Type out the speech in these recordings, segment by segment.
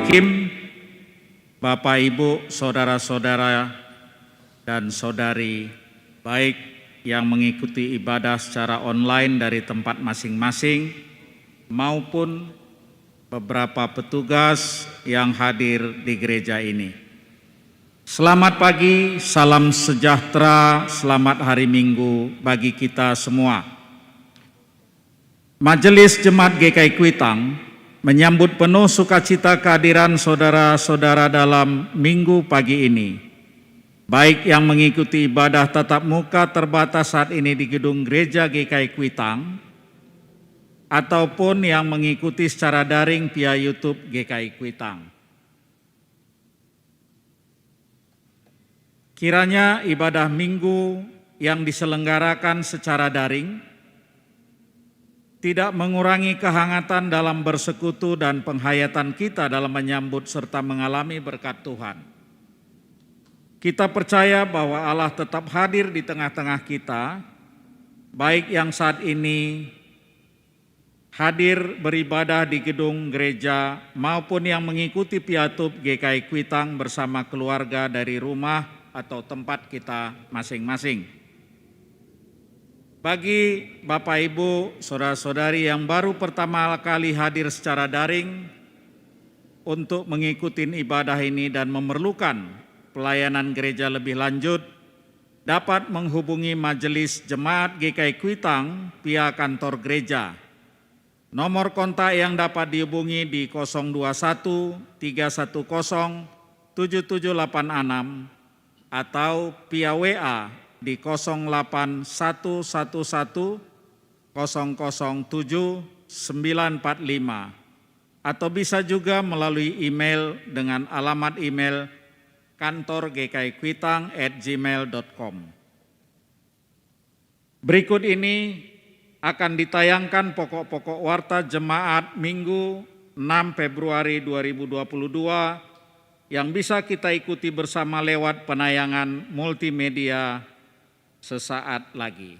Kim, Bapak Ibu, saudara-saudara dan saudari, baik yang mengikuti ibadah secara online dari tempat masing-masing maupun beberapa petugas yang hadir di gereja ini. Selamat pagi, salam sejahtera, selamat hari Minggu bagi kita semua. Majelis Jemaat GKI Kuitang menyambut penuh sukacita kehadiran saudara-saudara dalam minggu pagi ini, baik yang mengikuti ibadah tatap muka terbatas saat ini di gedung gereja GKI Kuitang, ataupun yang mengikuti secara daring via YouTube GKI Kuitang. Kiranya ibadah minggu yang diselenggarakan secara daring tidak mengurangi kehangatan dalam bersekutu dan penghayatan kita dalam menyambut serta mengalami berkat Tuhan. Kita percaya bahwa Allah tetap hadir di tengah-tengah kita, baik yang saat ini hadir beribadah di gedung gereja maupun yang mengikuti piatup GKI Kuitang bersama keluarga dari rumah atau tempat kita masing-masing. Bagi Bapak Ibu, saudara-saudari yang baru pertama kali hadir secara daring untuk mengikuti ibadah ini dan memerlukan pelayanan gereja lebih lanjut, dapat menghubungi Majelis Jemaat GKI Kuitang via kantor gereja. Nomor kontak yang dapat dihubungi di 021 310 7786 atau via WA di 08111 007 945 atau bisa juga melalui email dengan alamat email kantorgkikuitang@gmail.com. Berikut ini akan ditayangkan pokok-pokok warta jemaat Minggu 6 Februari 2022 yang bisa kita ikuti bersama lewat penayangan multimedia sesaat lagi.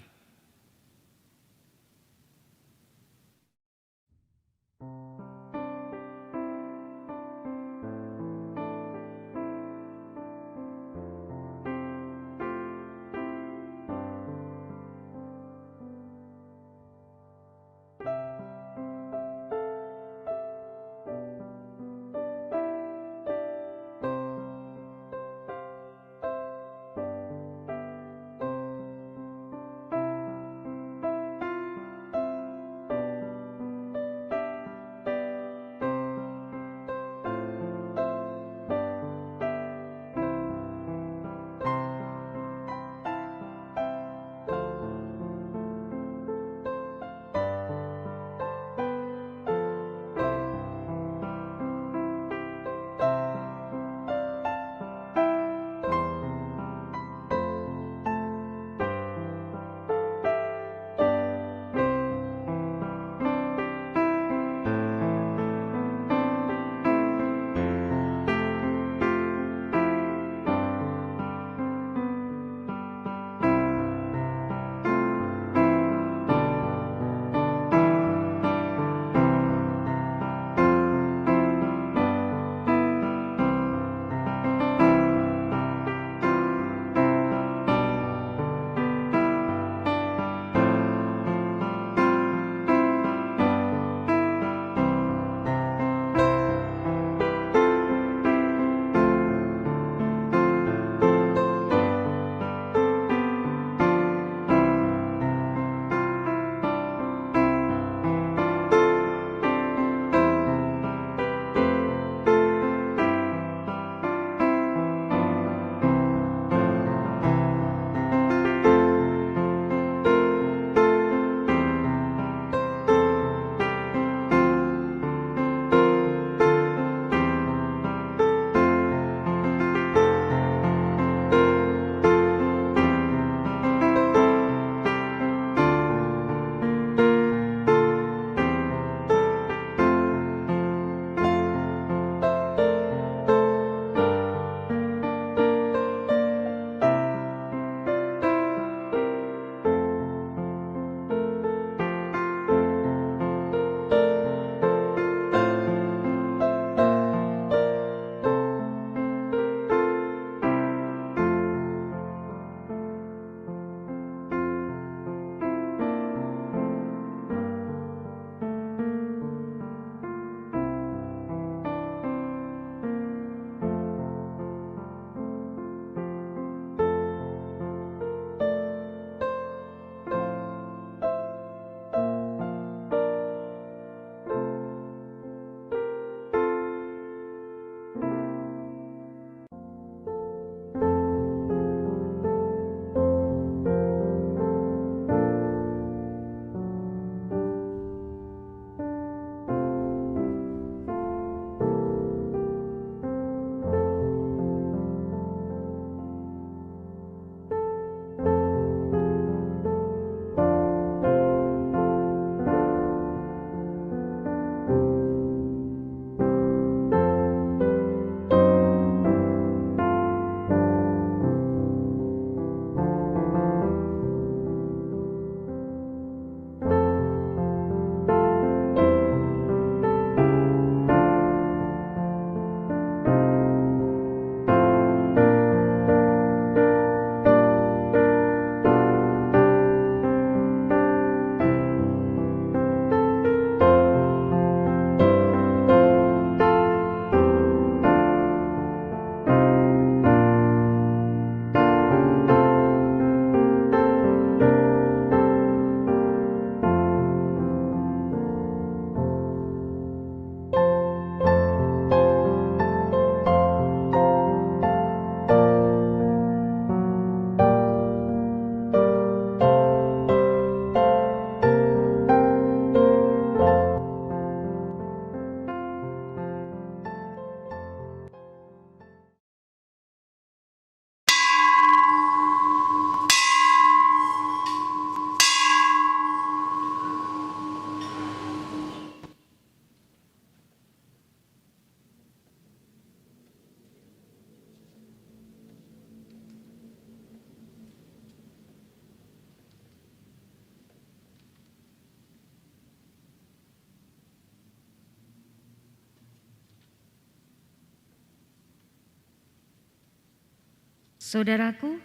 Saudaraku,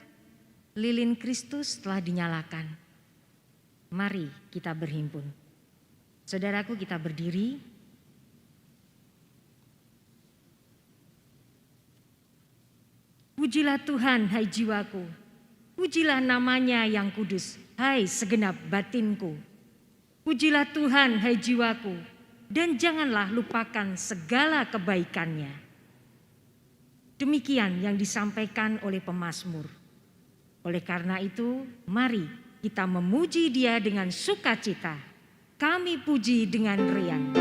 lilin Kristus telah dinyalakan. Mari kita berhimpun. Saudaraku, kita berdiri. Pujilah Tuhan, hai jiwaku. Pujilah namanya yang kudus, hai segenap batinku. Pujilah Tuhan, hai jiwaku, dan janganlah lupakan segala kebaikannya. Demikian yang disampaikan oleh pemazmur. Oleh karena itu, mari kita memuji Dia dengan sukacita. Kami puji dengan riang.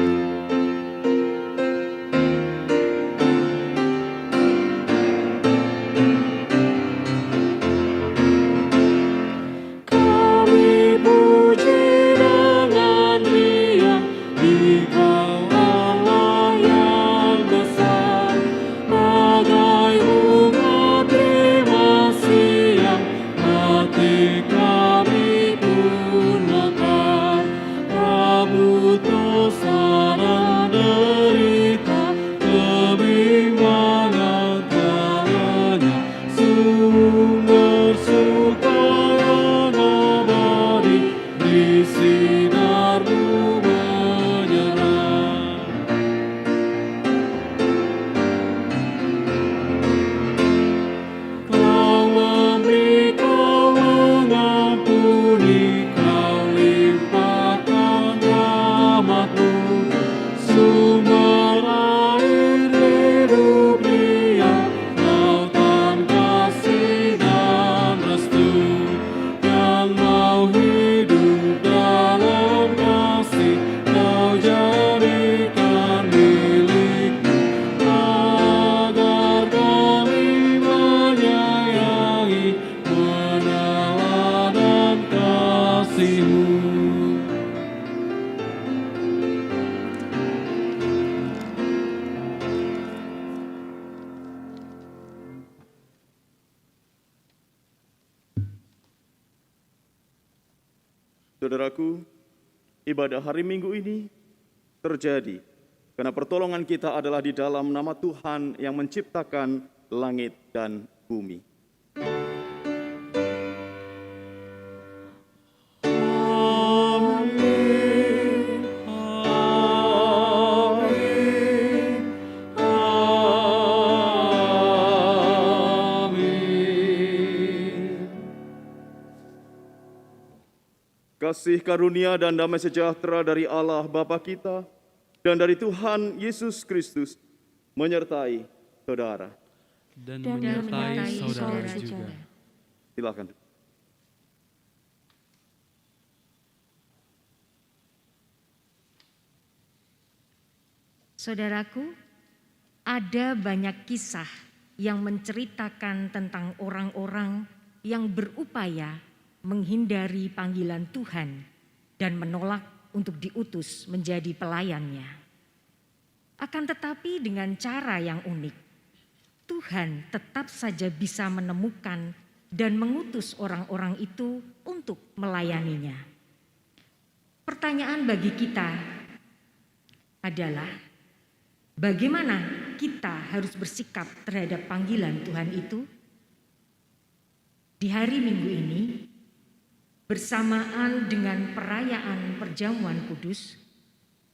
Saudaraku, ibadah hari Minggu ini terjadi karena pertolongan kita adalah di dalam nama Tuhan yang menciptakan langit dan bumi. Kasih karunia dan damai sejahtera dari Allah Bapa kita dan dari Tuhan Yesus Kristus menyertai saudara. Dan menyertai saudara juga. Silakan. Saudaraku, ada banyak kisah yang menceritakan tentang orang-orang yang berupaya menghindari panggilan Tuhan dan menolak untuk diutus menjadi pelayannya. Akan tetapi dengan cara yang unik, Tuhan tetap saja bisa menemukan dan mengutus orang-orang itu untuk melayaninya. Pertanyaan bagi kita adalah, bagaimana kita harus bersikap terhadap panggilan Tuhan itu? Di hari Minggu ini, bersamaan dengan perayaan perjamuan kudus,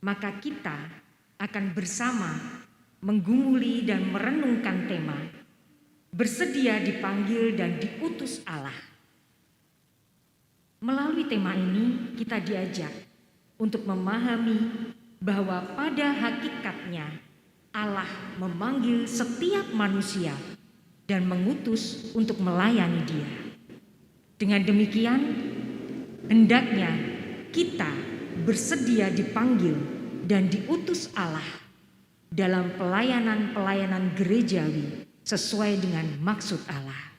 maka kita akan bersama menggumuli dan merenungkan tema bersedia dipanggil dan diutus Allah. Melalui tema ini kita diajak untuk memahami bahwa pada hakikatnya Allah memanggil setiap manusia dan mengutus untuk melayani Dia. Dengan demikian, hendaknya kita bersedia dipanggil dan diutus Allah dalam pelayanan-pelayanan gerejawi sesuai dengan maksud Allah.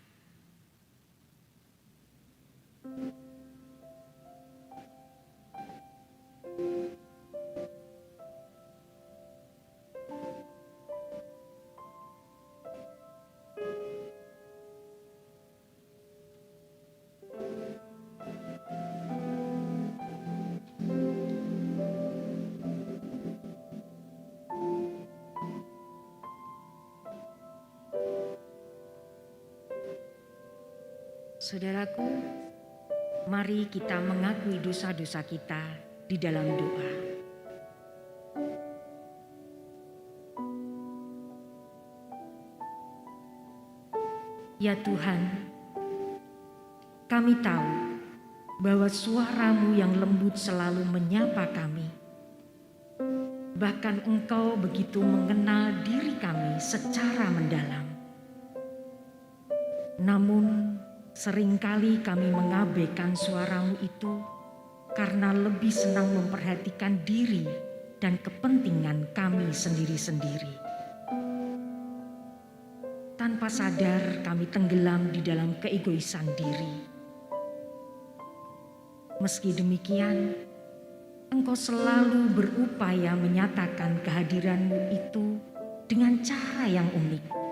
Saudaraku, mari kita mengakui dosa-dosa kita di dalam doa. Ya Tuhan, kami tahu bahwa suara-Mu yang lembut selalu menyapa kami. Bahkan Engkau begitu mengenal diri kami secara mendalam. Namun seringkali kami mengabaikan suara-Mu itu karena lebih senang memperhatikan diri dan kepentingan kami sendiri-sendiri. Tanpa sadar kami tenggelam di dalam keegoisan diri. Meski demikian, Engkau selalu berupaya menyatakan kehadiran-Mu itu dengan cara yang unik.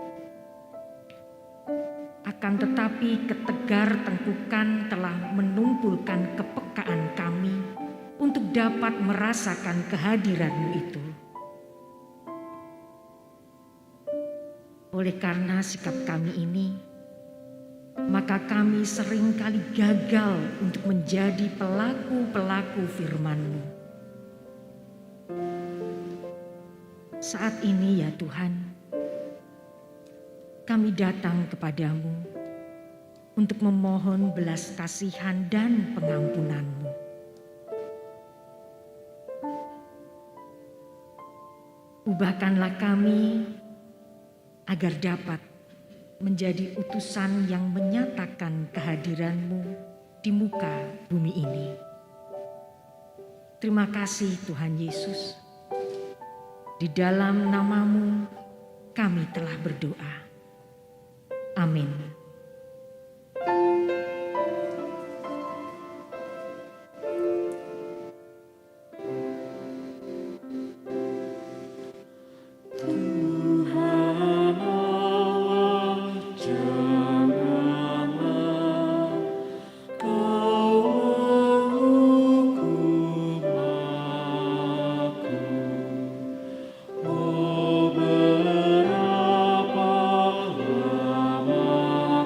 Akan tetapi ketegar tengkukan telah menumpulkan kepekaan kami untuk dapat merasakan kehadiran-Mu itu. Oleh karena sikap kami ini, maka kami seringkali gagal untuk menjadi pelaku-pelaku firman-Mu. Saat ini ya Tuhan, kami datang kepadamu untuk memohon belas kasihan dan pengampunan-Mu. Ubahkanlah kami agar dapat menjadi utusan yang menyatakan kehadiran-Mu di muka bumi ini. Terima kasih Tuhan Yesus. Di dalam nama-Mu kami telah berdoa. Amin. Berapa lama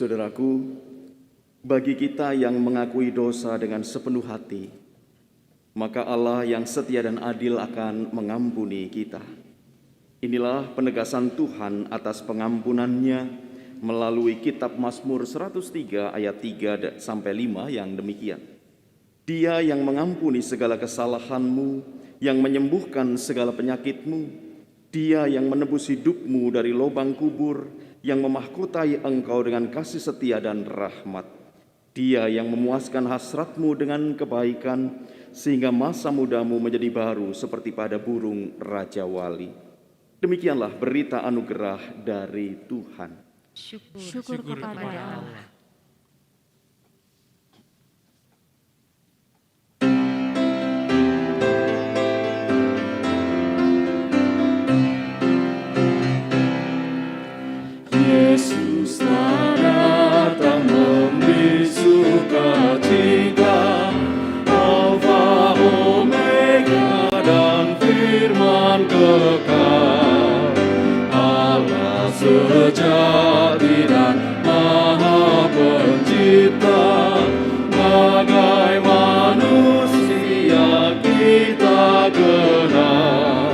Saudaraku, bagi kita yang mengakui dosa dengan sepenuh hati, maka Allah yang setia dan adil akan mengampuni kita. Inilah penegasan Tuhan atas pengampunannya melalui kitab Mazmur 103 ayat 3-5 yang demikian. Dia yang mengampuni segala kesalahanmu, yang menyembuhkan segala penyakitmu, Dia yang menebus hidupmu dari lubang kubur, yang memahkotai engkau dengan kasih setia dan rahmat. Dia yang memuaskan hasratmu dengan kebaikan, sehingga masa mudamu menjadi baru seperti pada burung Raja Wali. Demikianlah berita anugerah dari Tuhan. Syukur kepada Allah. Yesus telah datang memberi sukacita, Alfa Omega dan firman kekal, Allah sejati dan Maha Pencipta. Bagai manusia kita kenal,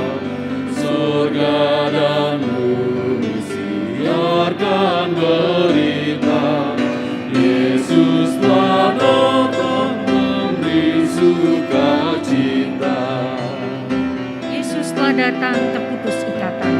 surga dan bumi siarkan berita, Yesus telah datang memberi sukacita. Yesus telah datang terputus ikatan.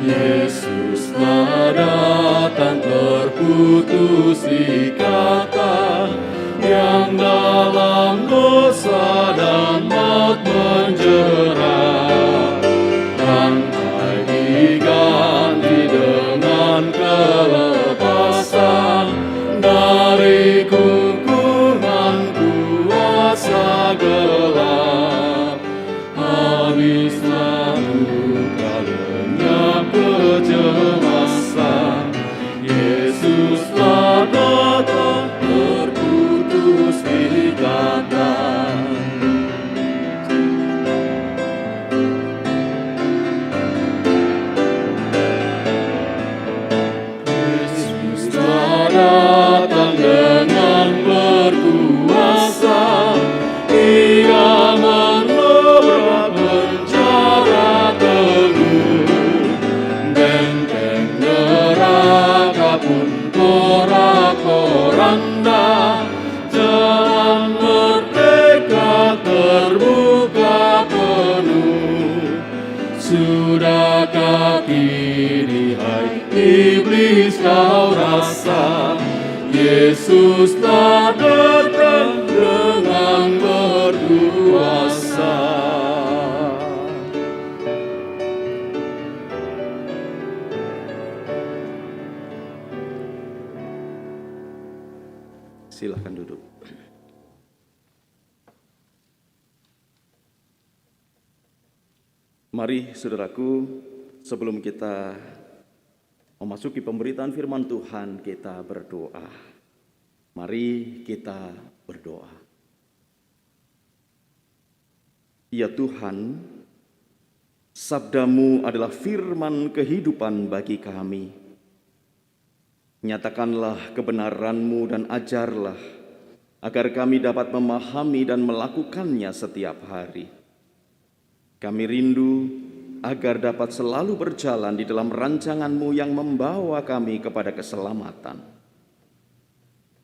Yesus telah datang terputus ikatan, yang dalam dosa dan maut menjerat. Rantai diganti dengan kelepasan dari kukuman kuasa gelap. Habislah duka lenyap kecemasan, Yesus telah datang terputus ikatan. Yesus telah datang dengan berkuasa, Ia menobrak penjara teguh, benteng neraka pun porak-poranda, jalan merdeka terbuka penuh. Sudahkah kini hai iblis kau rasa, Yesus telah datang dengan berkuasa. Silakan duduk. Mari saudaraku, sebelum kita memasuki pemberitaan firman Tuhan, kita berdoa. Mari kita berdoa. Ya Tuhan, sabda-Mu adalah firman kehidupan bagi kami. Nyatakanlah kebenaran-Mu dan ajarlah, agar kami dapat memahami dan melakukannya setiap hari. Kami rindu agar dapat selalu berjalan di dalam rancangan-Mu yang membawa kami kepada keselamatan.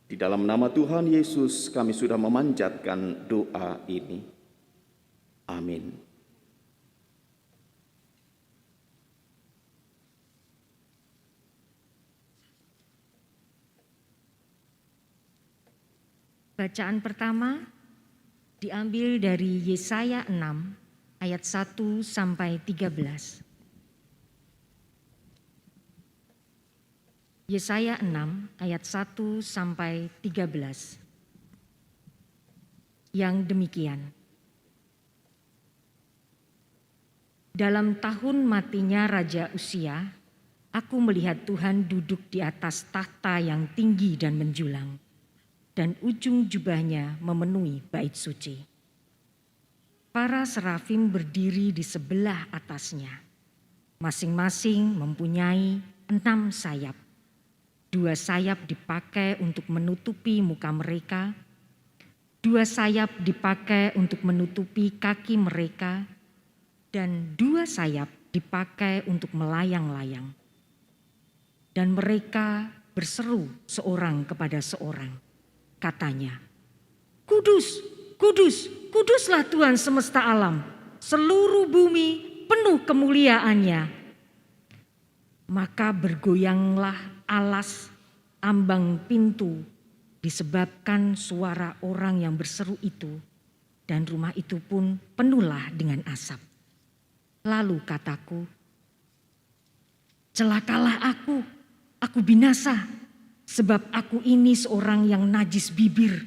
Di dalam nama Tuhan Yesus kami sudah memanjatkan doa ini. Amin. Bacaan pertama diambil dari Yesaya 6 ayat 1 sampai 13. Yesaya 6 ayat 1 sampai 13. Yang demikian. Dalam tahun matinya Raja Uzia, aku melihat Tuhan duduk di atas tahta yang tinggi dan menjulang, dan ujung jubahnya memenuhi bait suci. Para serafim berdiri di sebelah atasnya. Masing-masing mempunyai 6 sayap. 2 sayap dipakai untuk menutupi muka mereka, 2 sayap dipakai untuk menutupi kaki mereka, dan 2 sayap dipakai untuk melayang-layang. Dan mereka berseru seorang kepada seorang. Katanya, "Kudus, kudus, kuduslah Tuhan semesta alam. Seluruh bumi penuh kemuliaannya." Maka bergoyanglah alas ambang pintu disebabkan suara orang yang berseru itu, dan rumah itu pun penuhlah dengan asap. Lalu kataku, "Celakalah aku binasa, sebab aku ini seorang yang najis bibir,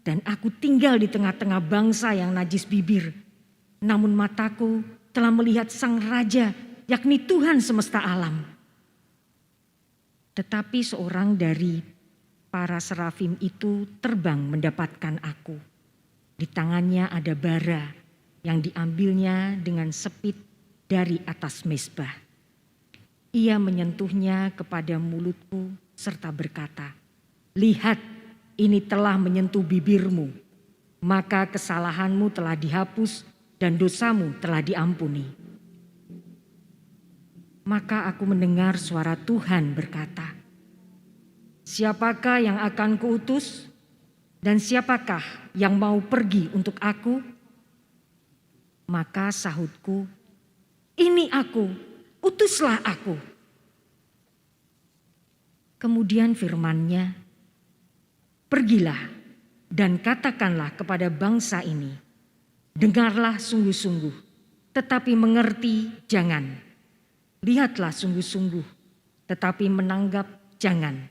dan aku tinggal di tengah-tengah bangsa yang najis bibir. Namun mataku telah melihat Sang Raja, yakni Tuhan semesta alam." Tetapi seorang dari para serafim itu terbang mendapatkan aku. Di tangannya ada bara yang diambilnya dengan sepit dari atas mezbah. Ia menyentuhnya kepada mulutku serta berkata, "Lihat, ini telah menyentuh bibirmu, maka kesalahanmu telah dihapus dan dosamu telah diampuni." Maka aku mendengar suara Tuhan berkata, "Siapakah yang akan kuutus? Dan siapakah yang mau pergi untuk aku?" Maka sahutku, "Ini aku, utuslah aku." Kemudian firman-Nya, "Pergilah dan katakanlah kepada bangsa ini, dengarlah sungguh-sungguh, tetapi mengerti jangan. Lihatlah sungguh-sungguh, tetapi menanggap jangan.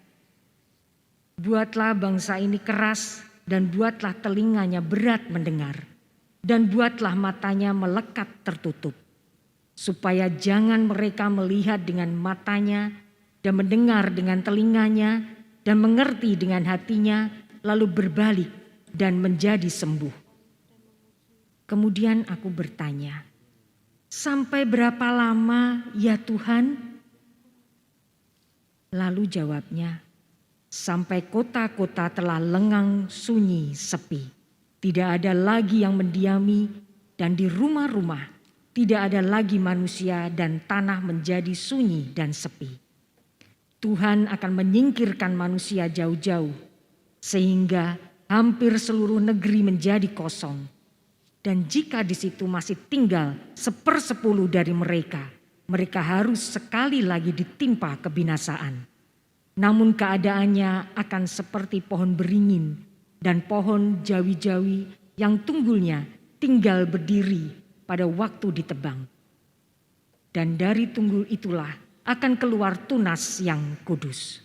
Buatlah bangsa ini keras dan buatlah telinganya berat mendengar, dan buatlah matanya melekat tertutup, supaya jangan mereka melihat dengan matanya dan mendengar dengan telinganya dan mengerti dengan hatinya, lalu berbalik dan menjadi sembuh." Kemudian aku bertanya, "Sampai berapa lama ya Tuhan?" Lalu jawabnya, "Sampai kota-kota telah lengang sunyi sepi. Tidak ada lagi yang mendiami, dan di rumah-rumah tidak ada lagi manusia, dan tanah menjadi sunyi dan sepi. Tuhan akan menyingkirkan manusia jauh-jauh, sehingga hampir seluruh negeri menjadi kosong. Dan jika di situ masih tinggal 1/10 dari mereka, mereka harus sekali lagi ditimpa kebinasaan. Namun keadaannya akan seperti pohon beringin dan pohon jawi-jawi yang tunggulnya tinggal berdiri pada waktu ditebang. Dan dari tunggul itulah akan keluar tunas yang kudus."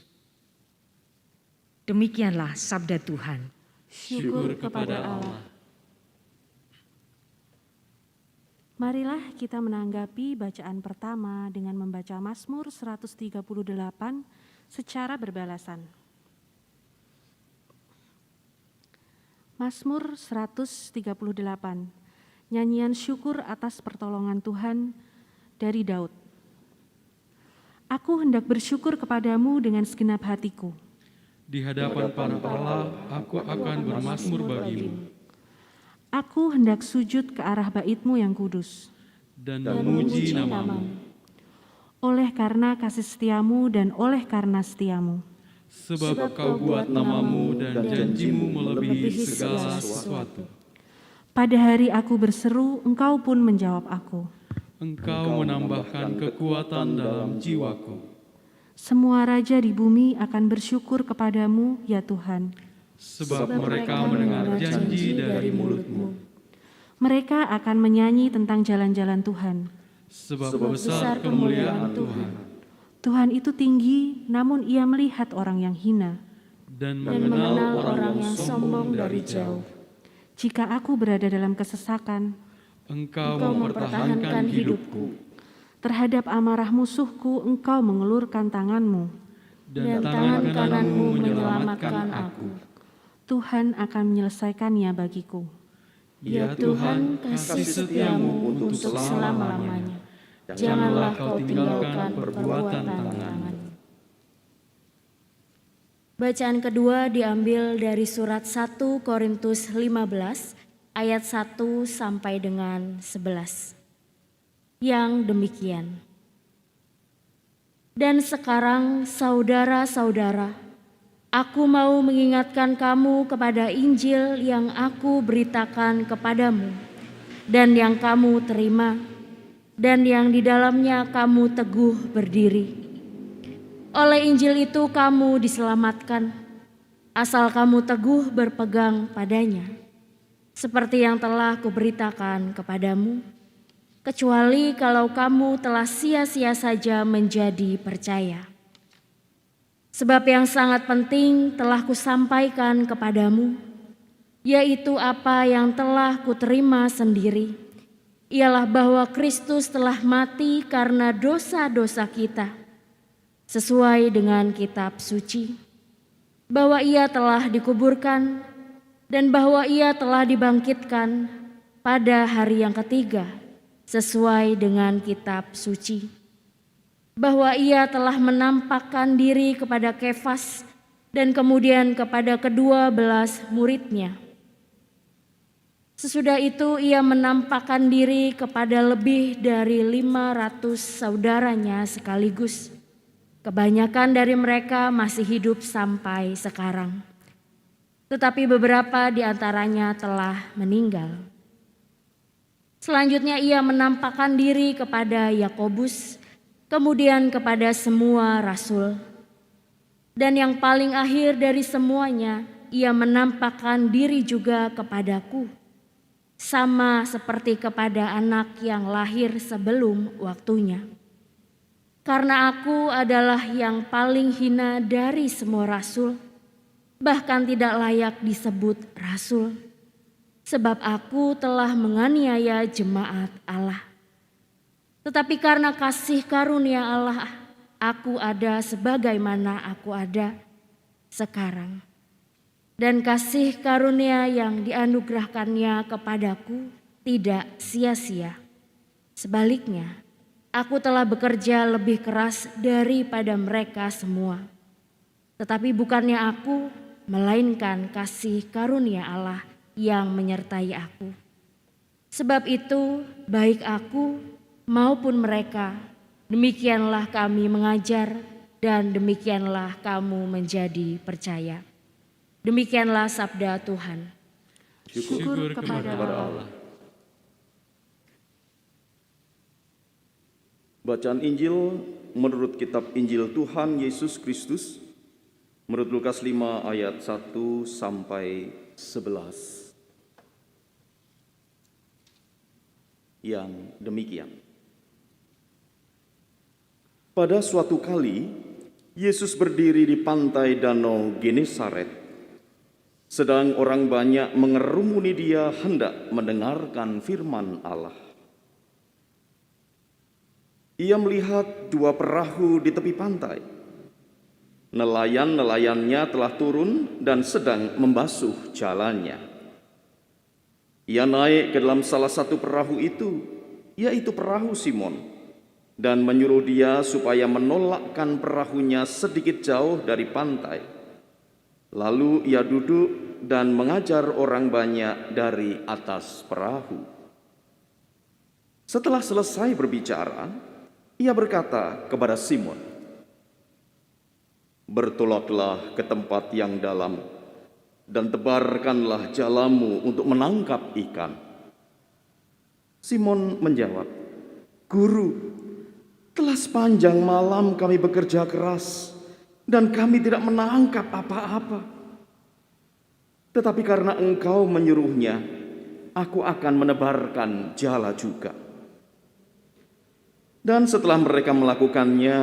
Demikianlah sabda Tuhan. Syukur kepada Allah. Marilah kita menanggapi bacaan pertama dengan membaca Mazmur 138 secara berbalasan. Mazmur 138, nyanyian syukur atas pertolongan Tuhan dari Daud. Aku hendak bersyukur kepadamu dengan segenap hatiku. Di hadapan para Allah, aku akan bermazmur bagimu. Aku hendak sujud ke arah bait-Mu yang kudus. Dan memuji namamu. Oleh karena kasih setiamu dan oleh karena setiamu. Sebab kau buat namamu dan janjimu melebihi segala sesuatu. Pada hari aku berseru, Engkau pun menjawab aku. Engkau menambahkan kekuatan dalam jiwaku. Semua raja di bumi akan bersyukur kepadamu, ya Tuhan. Sebab mereka mendengar janji dari mulut-Mu. Mereka akan menyanyi tentang jalan-jalan Tuhan. Sebab besar kemuliaan Tuhan. Tuhan itu tinggi, namun Ia melihat orang yang hina. Dan mengenal orang yang sombong dari jauh. Jika aku berada dalam kesesakan, Engkau mempertahankan hidupku. terhadap amarah musuhku Engkau mengelurkan tangan-Mu. Dan tangan kananmu menyelamatkan aku. Tuhan akan menyelesaikannya bagiku. Ya Tuhan, kasih setiamu untuk selama-lamanya. Janganlah kau tinggalkan perbuatan tangan. Bacaan kedua diambil dari surat 1 Korintus 15 ayat 1 sampai dengan 11. Yang demikian. Dan sekarang saudara-saudara, aku mau mengingatkan kamu kepada Injil yang aku beritakan kepadamu dan yang kamu terima dan yang di dalamnya kamu teguh berdiri. Oleh Injil itu kamu diselamatkan, asal kamu teguh berpegang padanya, seperti yang telah kuberitakan kepadamu, kecuali kalau kamu telah sia-sia saja menjadi percaya. Sebab yang sangat penting telah kusampaikan kepadamu, yaitu apa yang telah kuterima sendiri, ialah bahwa Kristus telah mati karena dosa-dosa kita, sesuai dengan kitab suci, bahwa ia telah dikuburkan dan bahwa ia telah dibangkitkan pada hari yang ketiga, sesuai dengan kitab suci, bahwa ia telah menampakkan diri kepada Kefas dan kemudian kepada ke-12 muridnya. Sesudah itu ia menampakkan diri kepada lebih dari 500 saudaranya sekaligus. Kebanyakan dari mereka masih hidup sampai sekarang, tetapi beberapa di antaranya telah meninggal. Selanjutnya ia menampakkan diri kepada Yakobus, kemudian kepada semua rasul. Dan yang paling akhir dari semuanya, ia menampakkan diri juga kepadaku, sama seperti kepada anak yang lahir sebelum waktunya. Karena aku adalah yang paling hina dari semua rasul, bahkan tidak layak disebut rasul, sebab aku telah menganiaya jemaat Allah. Tetapi karena kasih karunia Allah, aku ada sebagaimana aku ada sekarang. Dan kasih karunia yang dianugerahkannya kepadaku tidak sia-sia. Sebaliknya, aku telah bekerja lebih keras daripada mereka semua. Tetapi bukannya aku, melainkan kasih karunia Allah yang menyertai aku. Sebab itu, baik aku maupun mereka, demikianlah kami mengajar dan demikianlah kamu menjadi percaya. Demikianlah sabda Tuhan. Syukur kepada Allah. Bacaan Injil menurut kitab Injil Tuhan Yesus Kristus menurut Lukas 5 ayat 1 sampai 11. Yang demikian. Pada suatu kali, Yesus berdiri di pantai danau Genesaret, sedang orang banyak mengerumuni dia hendak mendengarkan firman Allah. Ia melihat dua perahu di tepi pantai. Nelayan-nelayannya telah turun dan sedang membasuh jalannya. Ia naik ke dalam salah satu perahu itu, yaitu perahu Simon, dan menyuruh dia supaya menolakkan perahunya sedikit jauh dari pantai. Lalu ia duduk dan mengajar orang banyak dari atas perahu. Setelah selesai berbicara, ia berkata kepada Simon, "Bertolaklah ke tempat yang dalam dan tebarkanlah jalamu untuk menangkap ikan." Simon menjawab, "Guru, telah sepanjang malam kami bekerja keras dan kami tidak menangkap apa-apa. Tetapi karena Engkau menyuruhnya, aku akan menebarkan jala juga." Dan setelah mereka melakukannya,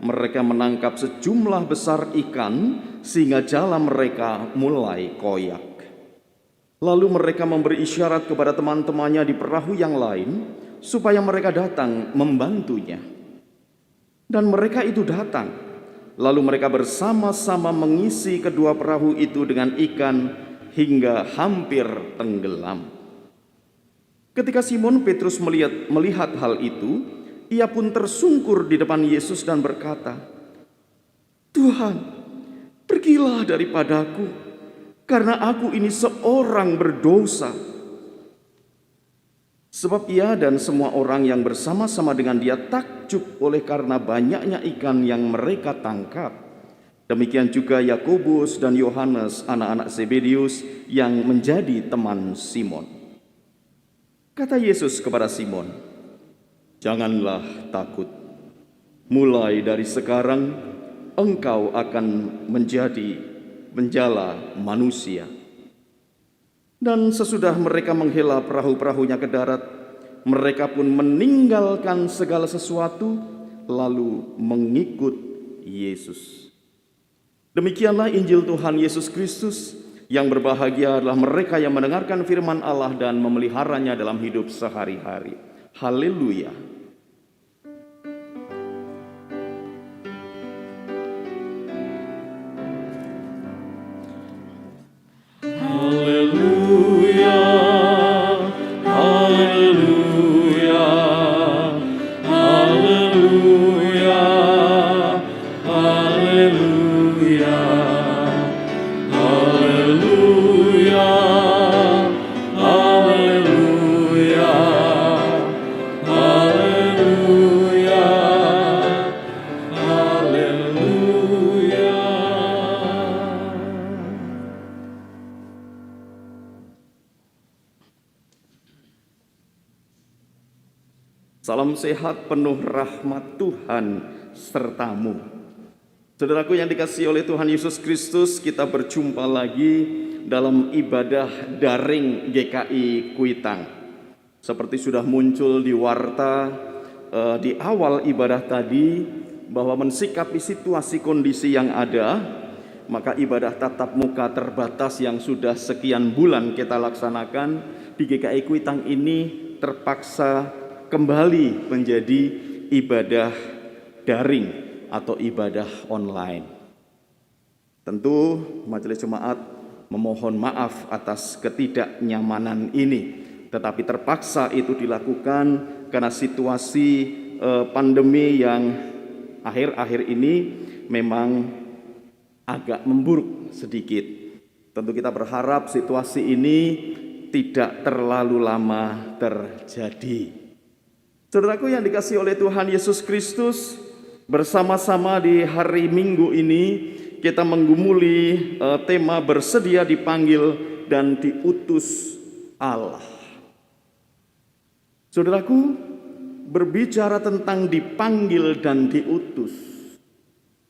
mereka menangkap sejumlah besar ikan sehingga jala mereka mulai koyak. Lalu mereka memberi isyarat kepada teman-temannya di perahu yang lain supaya mereka datang membantunya. Dan mereka itu datang, lalu mereka bersama-sama mengisi kedua perahu itu dengan ikan hingga hampir tenggelam. Ketika Simon Petrus melihat hal itu, ia pun tersungkur di depan Yesus dan berkata, "Tuhan, pergilah daripadaku, karena aku ini seorang berdosa." Sebab ia dan semua orang yang bersama-sama dengan dia takjub oleh karena banyaknya ikan yang mereka tangkap. Demikian juga Yakobus dan Yohanes, anak-anak Zebedius yang menjadi teman Simon. Kata Yesus kepada Simon, "Janganlah takut. Mulai dari sekarang engkau akan menjadi penjala manusia." Dan sesudah mereka menghela perahu-perahunya ke darat, mereka pun meninggalkan segala sesuatu lalu mengikut Yesus. Demikianlah Injil Tuhan Yesus Kristus. Yang berbahagia adalah mereka yang mendengarkan firman Allah dan memeliharanya dalam hidup sehari-hari. Haleluya. Haleluya, haleluya, haleluya, haleluya, haleluya, haleluya, haleluya, haleluya. Salam sehat penuh rahmat Tuhan sertamu. Saudaraku yang dikasihi oleh Tuhan Yesus Kristus, kita berjumpa lagi dalam ibadah daring GKI Kuitang. Seperti sudah muncul di warta di awal ibadah tadi, bahwa mensikapi situasi kondisi yang ada, maka ibadah tatap muka terbatas yang sudah sekian bulan kita laksanakan di GKI Kuitang ini terpaksa kembali menjadi ibadah daring atau ibadah online. Tentu Majelis Jemaat memohon maaf atas ketidaknyamanan ini, tetapi terpaksa itu dilakukan karena situasi pandemi yang akhir-akhir ini memang agak memburuk sedikit. Tentu kita berharap situasi ini tidak terlalu lama terjadi. Saudaraku yang dikasihi oleh Tuhan Yesus Kristus, bersama-sama di hari Minggu ini kita menggumuli tema bersedia dipanggil dan diutus Allah. Saudaraku, berbicara tentang dipanggil dan diutus,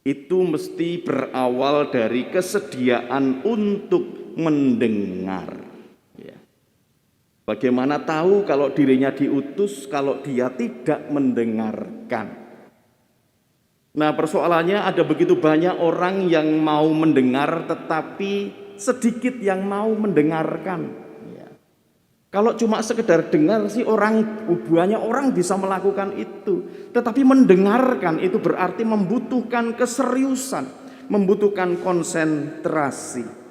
itu mesti berawal dari kesediaan untuk mendengar. Bagaimana tahu kalau dirinya diutus kalau dia tidak mendengarkan? Nah, persoalannya ada begitu banyak orang yang mau mendengar tetapi sedikit yang mau mendengarkan. Kalau cuma sekedar dengar sih banyak orang bisa melakukan itu. Tetapi mendengarkan itu berarti membutuhkan keseriusan, membutuhkan konsentrasi.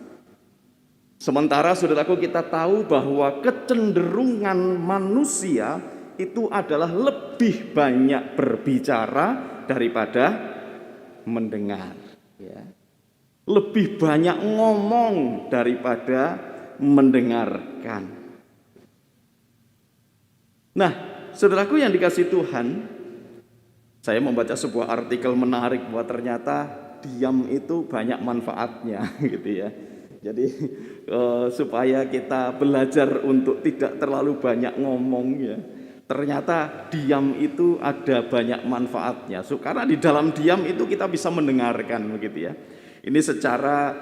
Sementara saudaraku kita tahu bahwa kecenderungan manusia itu adalah lebih banyak berbicara daripada mendengar. Lebih banyak ngomong daripada mendengarkan. Nah, saudaraku yang dikasihi Tuhan, saya membaca sebuah artikel menarik bahwa ternyata diam itu banyak manfaatnya gitu ya. Jadi supaya kita belajar untuk tidak terlalu banyak ngomong ya. Ternyata diam itu ada banyak manfaatnya. Karena di dalam diam itu kita bisa mendengarkan begitu ya. Ini secara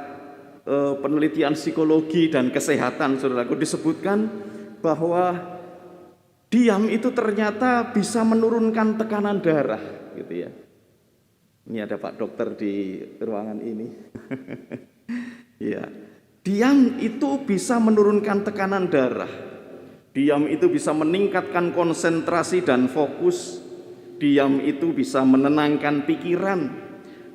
penelitian psikologi dan kesehatan saudaraku disebutkan bahwa diam itu ternyata bisa menurunkan tekanan darah gitu ya. Ini ada Pak Dokter di ruangan ini. Ya. Diam itu bisa menurunkan tekanan darah. Diam itu bisa meningkatkan konsentrasi dan fokus. Diam itu bisa menenangkan pikiran,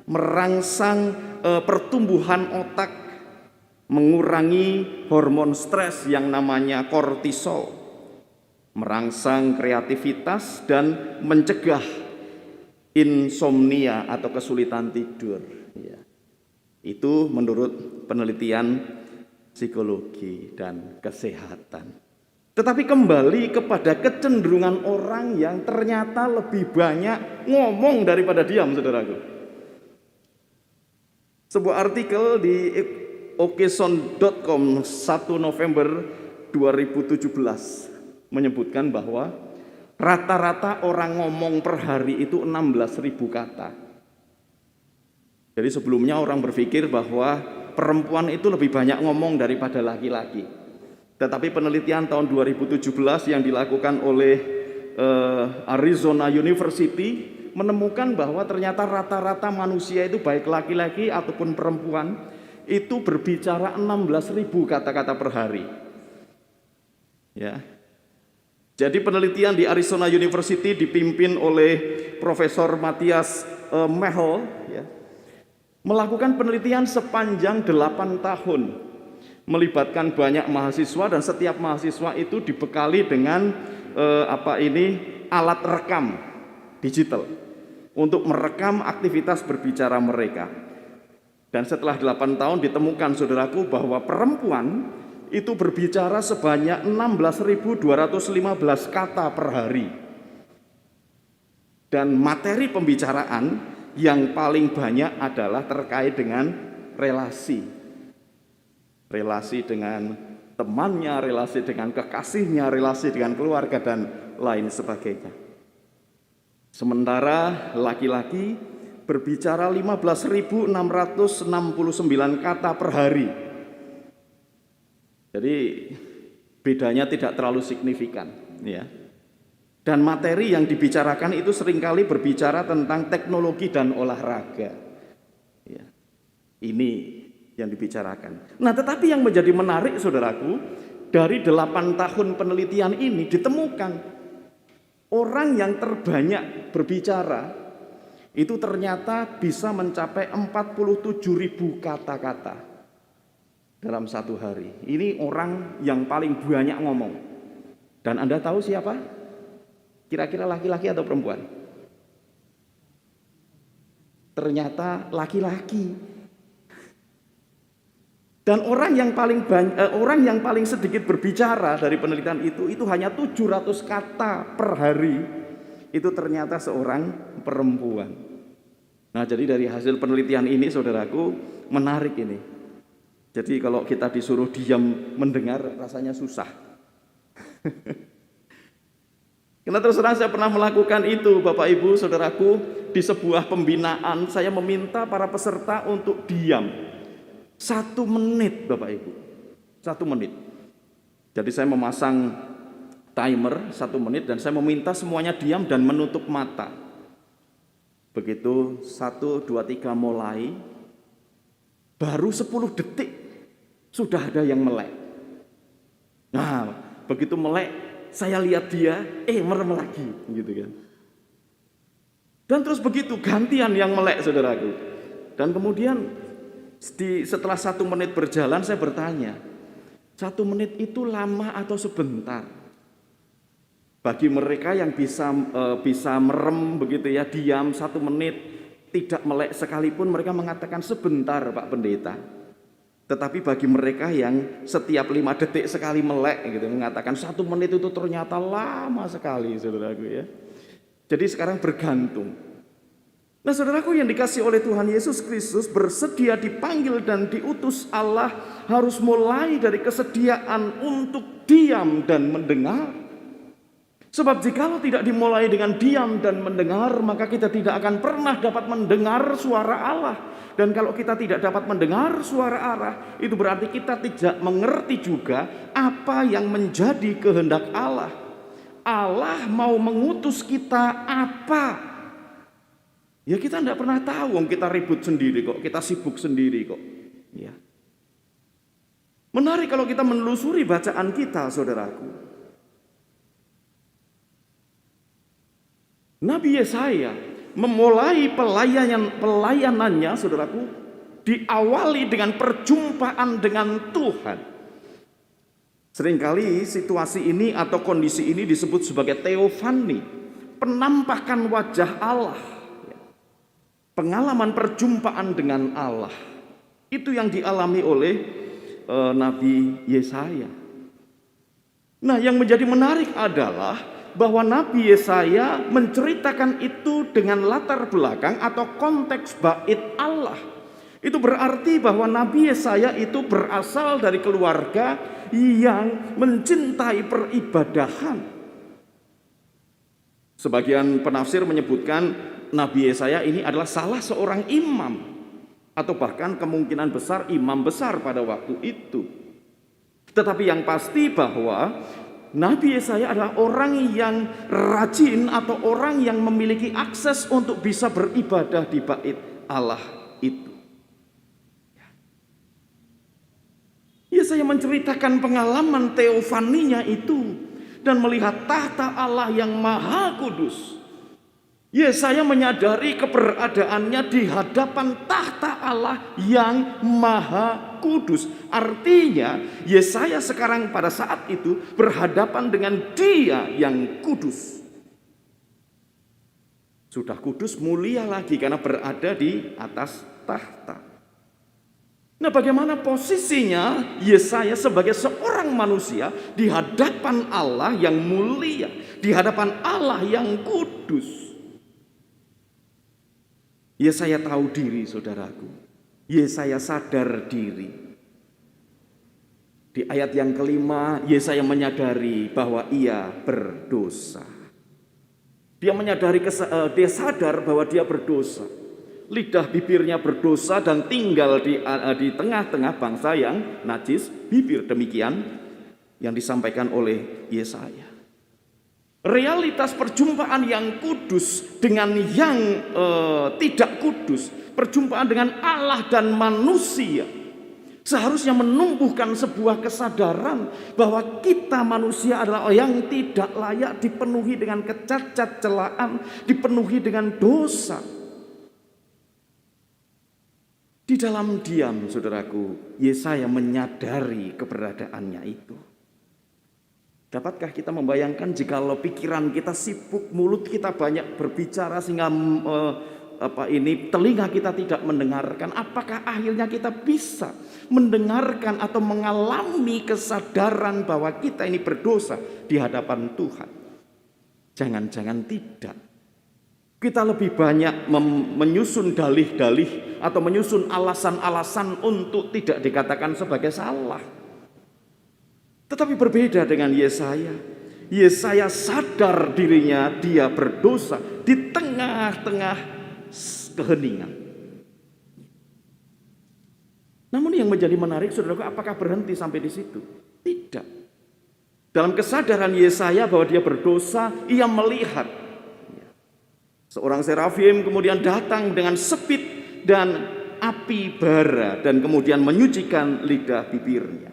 merangsang pertumbuhan otak, mengurangi hormon stres yang namanya kortisol, merangsang kreativitas, dan mencegah insomnia atau kesulitan tidur. Ya. Itu menurut penelitian psikologi dan kesehatan. Tetapi kembali kepada kecenderungan orang yang ternyata lebih banyak ngomong daripada diam, saudaraku. Sebuah artikel di Okeson.com 1 November 2017 menyebutkan bahwa rata-rata orang ngomong per hari itu 16.000 kata. Jadi sebelumnya orang berpikir bahwa perempuan itu lebih banyak ngomong daripada laki-laki. Tetapi penelitian tahun 2017 yang dilakukan oleh Arizona University menemukan bahwa ternyata rata-rata manusia itu baik laki-laki ataupun perempuan itu berbicara 16.000 kata-kata per hari. Ya. Jadi penelitian di Arizona University dipimpin oleh Profesor Matthias Mehel, ya, melakukan penelitian sepanjang 8 tahun, melibatkan banyak mahasiswa, dan setiap mahasiswa itu dibekali dengan alat rekam digital untuk merekam aktivitas berbicara mereka. Dan setelah 8 tahun ditemukan, saudaraku, bahwa perempuan itu berbicara sebanyak 16.215 kata per hari. Dan materi pembicaraan yang paling banyak adalah terkait dengan relasi. Relasi dengan temannya, relasi dengan kekasihnya, relasi dengan keluarga, dan lain sebagainya. Sementara laki-laki berbicara 15.669 kata per hari. Jadi bedanya tidak terlalu signifikan, ya. Dan materi yang dibicarakan itu seringkali berbicara tentang teknologi dan olahraga. Ya. Ini yang dibicarakan. Nah, tetapi yang menjadi menarik, saudaraku, dari 8 tahun penelitian ini ditemukan orang yang terbanyak berbicara itu ternyata bisa mencapai 47.000 kata-kata dalam satu hari. Ini orang yang paling banyak ngomong. Dan Anda tahu siapa? Kira-kira laki-laki atau perempuan? Ternyata laki-laki. Dan orang yang paling sedikit berbicara dari penelitian itu hanya 700 kata per hari. Itu ternyata seorang perempuan. Nah, jadi dari hasil penelitian ini, saudaraku, menarik ini. Jadi kalau kita disuruh diam mendengar, rasanya susah. Karena terus terang saya pernah melakukan itu, Bapak Ibu, saudaraku, di sebuah pembinaan saya meminta para peserta untuk diam 1 menit, Bapak Ibu, 1 menit. Jadi saya memasang timer 1 menit dan saya meminta semuanya diam dan menutup mata. Begitu 1, 2, 3 mulai, baru 10 detik sudah ada yang melek. Nah, begitu melek, saya lihat dia, merem lagi, gitu kan. Dan terus begitu gantian yang melek, saudaraku. Dan kemudian setelah 1 menit berjalan, saya bertanya, 1 menit itu lama atau sebentar? Bagi mereka yang bisa merem begitu ya, diam 1 menit, tidak melek sekalipun, mereka mengatakan sebentar, Pak Pendeta. Tetapi bagi mereka yang setiap 5 detik sekali melek gitu, mengatakan 1 menit itu ternyata lama sekali, saudaraku ya. Jadi sekarang bergantung. Nah, saudaraku yang dikasih oleh Tuhan Yesus Kristus, bersedia dipanggil dan diutus Allah harus mulai dari kesediaan untuk diam dan mendengar. Sebab jikalau tidak dimulai dengan diam dan mendengar, maka kita tidak akan pernah dapat mendengar suara Allah. Dan kalau kita tidak dapat mendengar suara Allah, itu berarti kita tidak mengerti juga apa yang menjadi kehendak Allah. Allah mau mengutus kita apa? Ya kita tidak pernah tahu, kita ribut sendiri kok, kita sibuk sendiri kok. Ya. Menarik kalau kita menelusuri bacaan kita, saudaraku. Nabi Yesaya memulai pelayanannya, saudaraku, diawali dengan perjumpaan dengan Tuhan. Seringkali situasi ini atau kondisi ini disebut sebagai teofani, penampakan wajah Allah, pengalaman perjumpaan dengan Allah. Itu yang dialami oleh Nabi Yesaya. Nah, yang menjadi menarik adalah bahwa Nabi Yesaya menceritakan itu dengan latar belakang atau konteks bait Allah. Itu berarti bahwa Nabi Yesaya itu berasal dari keluarga yang mencintai peribadahan. Sebagian penafsir menyebutkan Nabi Yesaya ini adalah salah seorang imam, atau bahkan kemungkinan besar imam besar pada waktu itu. Tetapi yang pasti bahwa Nabi Yesaya adalah orang yang rajin atau orang yang memiliki akses untuk bisa beribadah di bait Allah itu. Yesaya menceritakan pengalaman teofaninya itu dan melihat tahta Allah yang maha kudus. Yesaya menyadari keberadaannya di hadapan tahta Allah yang maha kudus. Artinya Yesaya sekarang pada saat itu berhadapan dengan Dia yang kudus. Sudah kudus, mulia lagi karena berada di atas tahta. Nah, bagaimana posisinya Yesaya sebagai seorang manusia di hadapan Allah yang mulia, di hadapan Allah yang kudus? Yesaya tahu diri, saudaraku. Yesaya sadar diri. Di ayat yang kelima, Yesaya menyadari bahwa ia berdosa. Dia menyadari, dia sadar bahwa dia berdosa. Lidah bibirnya berdosa dan tinggal di tengah-tengah bangsa yang najis. Bibir, demikian yang disampaikan oleh Yesaya. Realitas perjumpaan yang kudus dengan yang tidak kudus, perjumpaan dengan Allah dan manusia, seharusnya menumbuhkan sebuah kesadaran bahwa kita manusia adalah yang tidak layak dipenuhi dengan kecacat celaan, dipenuhi dengan dosa. Di dalam diam, saudaraku, Yesaya menyadari keberadaannya itu. Dapatkah kita membayangkan jikalau pikiran kita sibuk, mulut kita banyak berbicara sehingga telinga kita tidak mendengarkan? Apakah akhirnya kita bisa mendengarkan atau mengalami kesadaran bahwa kita ini berdosa di hadapan Tuhan? Jangan-jangan tidak. Kita lebih banyak menyusun dalih-dalih atau menyusun alasan-alasan untuk tidak dikatakan sebagai salah. Tetapi berbeda dengan Yesaya. Yesaya sadar dirinya dia berdosa di tengah-tengah keheningan. Namun yang menjadi menarik, saudaraku, apakah berhenti sampai di situ? Tidak. Dalam kesadaran Yesaya bahwa dia berdosa, ia melihat seorang serafim kemudian datang dengan sepit dan api bara dan kemudian menyucikan lidah bibirnya.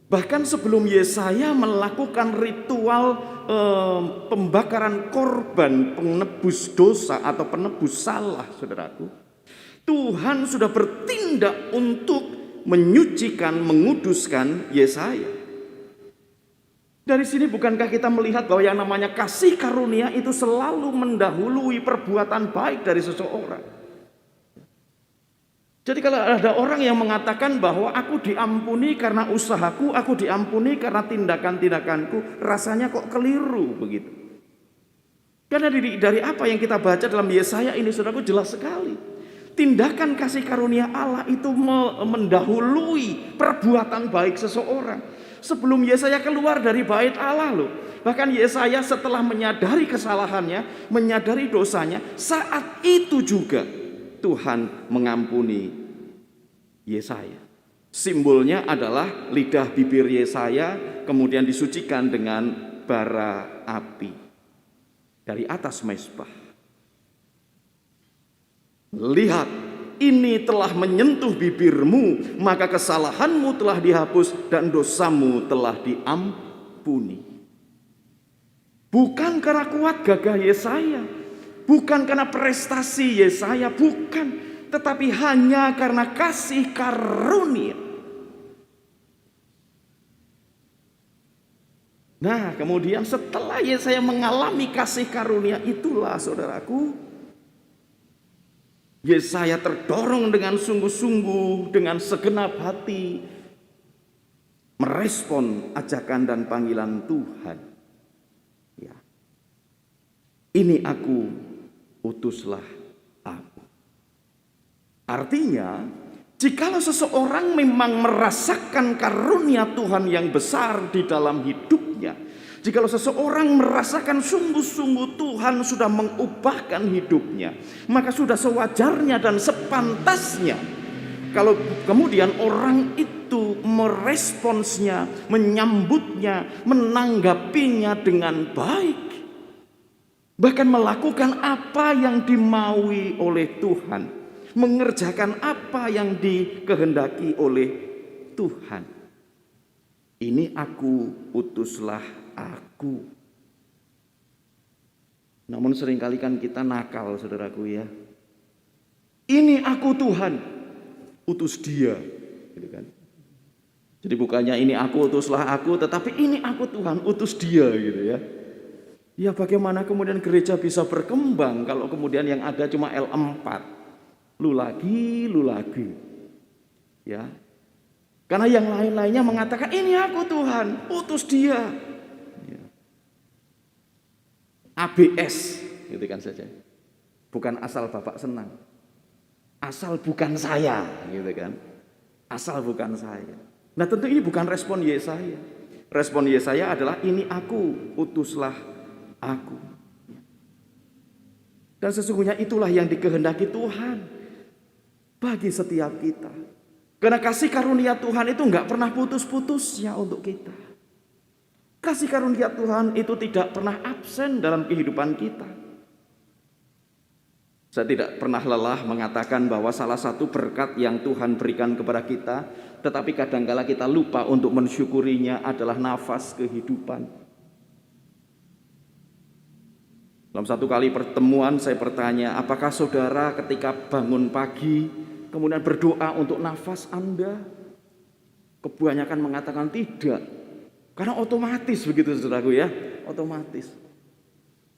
Bahkan sebelum Yesaya melakukan ritual pembakaran korban penebus dosa atau penebus salah, saudaraku, Tuhan sudah bertindak untuk menyucikan, menguduskan Yesaya. Dari sini bukankah kita melihat bahwa yang namanya kasih karunia itu selalu mendahului perbuatan baik dari seseorang? Jadi kalau ada orang yang mengatakan bahwa aku diampuni karena usahaku, aku diampuni karena tindakan-tindakanku, rasanya kok keliru begitu. Karena dari apa yang kita baca dalam Yesaya ini, saudaraku, jelas sekali. Tindakan kasih karunia Allah itu mendahului perbuatan baik seseorang. Sebelum Yesaya keluar dari bait Allah loh. Bahkan Yesaya setelah menyadari kesalahannya, menyadari dosanya, saat itu juga Tuhan mengampuni Yesaya. Simbolnya adalah lidah bibir Yesaya kemudian disucikan dengan bara api dari atas mezbah. Lihat, ini telah menyentuh bibirmu, maka kesalahanmu telah dihapus dan dosamu telah diampuni. Bukan karena kuat gagah Yesaya, bukan karena prestasi Yesaya, bukan, tetapi hanya karena kasih karunia. Nah, kemudian setelah Yesaya mengalami kasih karunia itulah saudaraku, Yesaya terdorong dengan sungguh-sungguh, dengan segenap hati, merespon ajakan dan panggilan Tuhan. Ya. Ini aku, utuslah aku. Artinya, jikalau seseorang memang merasakan karunia Tuhan yang besar di dalam hidupnya, jikalau seseorang merasakan sungguh-sungguh Tuhan sudah mengubahkan hidupnya, maka sudah sewajarnya dan sepantasnya kalau kemudian orang itu meresponsnya, menyambutnya, menanggapinya dengan baik, bahkan melakukan apa yang dimaui oleh Tuhan, mengerjakan apa yang dikehendaki oleh Tuhan. Ini aku, utuslah aku. Namun seringkali kan kita nakal, saudaraku ya. Ini aku Tuhan, utus dia, gitu kan. Jadi bukannya ini aku, utuslah aku, tetapi ini aku Tuhan, utus dia, gitu ya. Ya bagaimana kemudian gereja bisa berkembang kalau kemudian yang ada cuma L4, lu lagi, ya. Karena yang lain-lainnya mengatakan ini aku Tuhan, utus dia. Ya. ABS, gitu kan saja. Bukan asal Bapak senang, asal bukan saya, gitu kan. Asal bukan saya. Nah tentu ini bukan respon Yesaya. Respon Yesaya adalah ini aku, utuslah aku. Dan sesungguhnya itulah yang dikehendaki Tuhan bagi setiap kita. Karena kasih karunia Tuhan itu enggak pernah putus-putusnya untuk kita. Kasih karunia Tuhan itu tidak pernah absen dalam kehidupan kita. Saya tidak pernah lelah mengatakan bahwa salah satu berkat yang Tuhan berikan kepada kita, tetapi kadangkala kita lupa untuk mensyukurinya adalah nafas kehidupan. Dalam satu kali pertemuan saya bertanya, apakah saudara ketika bangun pagi kemudian berdoa untuk nafas Anda? Kebanyakan mengatakan tidak. Karena otomatis begitu saudaraku ya, otomatis.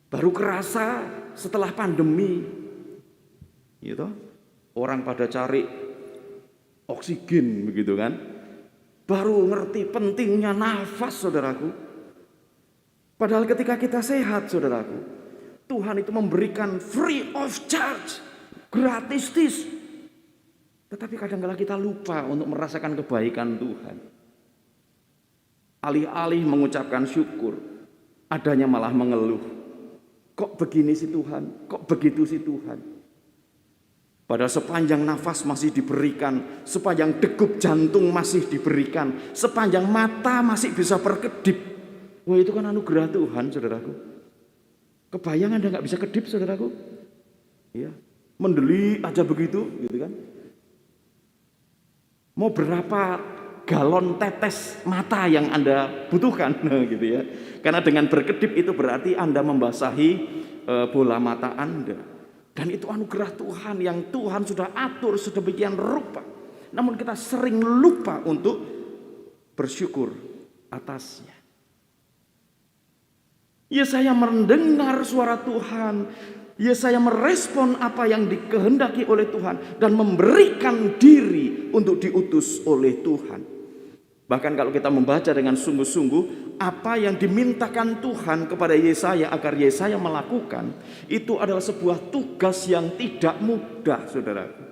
Baru kerasa setelah pandemi, gitu. Orang pada cari oksigen begitu kan. Baru ngerti pentingnya nafas saudaraku. Padahal ketika kita sehat saudaraku, Tuhan itu memberikan free of charge, gratis. Tetapi kadang-kala kita lupa untuk merasakan kebaikan Tuhan. Alih-alih mengucapkan syukur, adanya malah mengeluh. Kok begini sih Tuhan? Kok begitu sih Tuhan? Padahal sepanjang nafas masih diberikan, sepanjang degup jantung masih diberikan, sepanjang mata masih bisa berkedip. Wah itu kan anugerah Tuhan saudaraku. Kebayang Anda nggak bisa kedip saudaraku? Ya, mendeli aja begitu, gitu kan? Mau berapa galon tetes mata yang Anda butuhkan, gitu ya? Karena dengan berkedip itu berarti Anda membasahi bola mata Anda. Dan itu anugerah Tuhan yang Tuhan sudah atur sedemikian rupa. Namun kita sering lupa untuk bersyukur atasnya. Yesaya mendengar suara Tuhan, Yesaya merespon apa yang dikehendaki oleh Tuhan dan memberikan diri untuk diutus oleh Tuhan. Bahkan kalau kita membaca dengan sungguh-sungguh apa yang dimintakan Tuhan kepada Yesaya agar Yesaya melakukan, itu adalah sebuah tugas yang tidak mudah, saudaraku.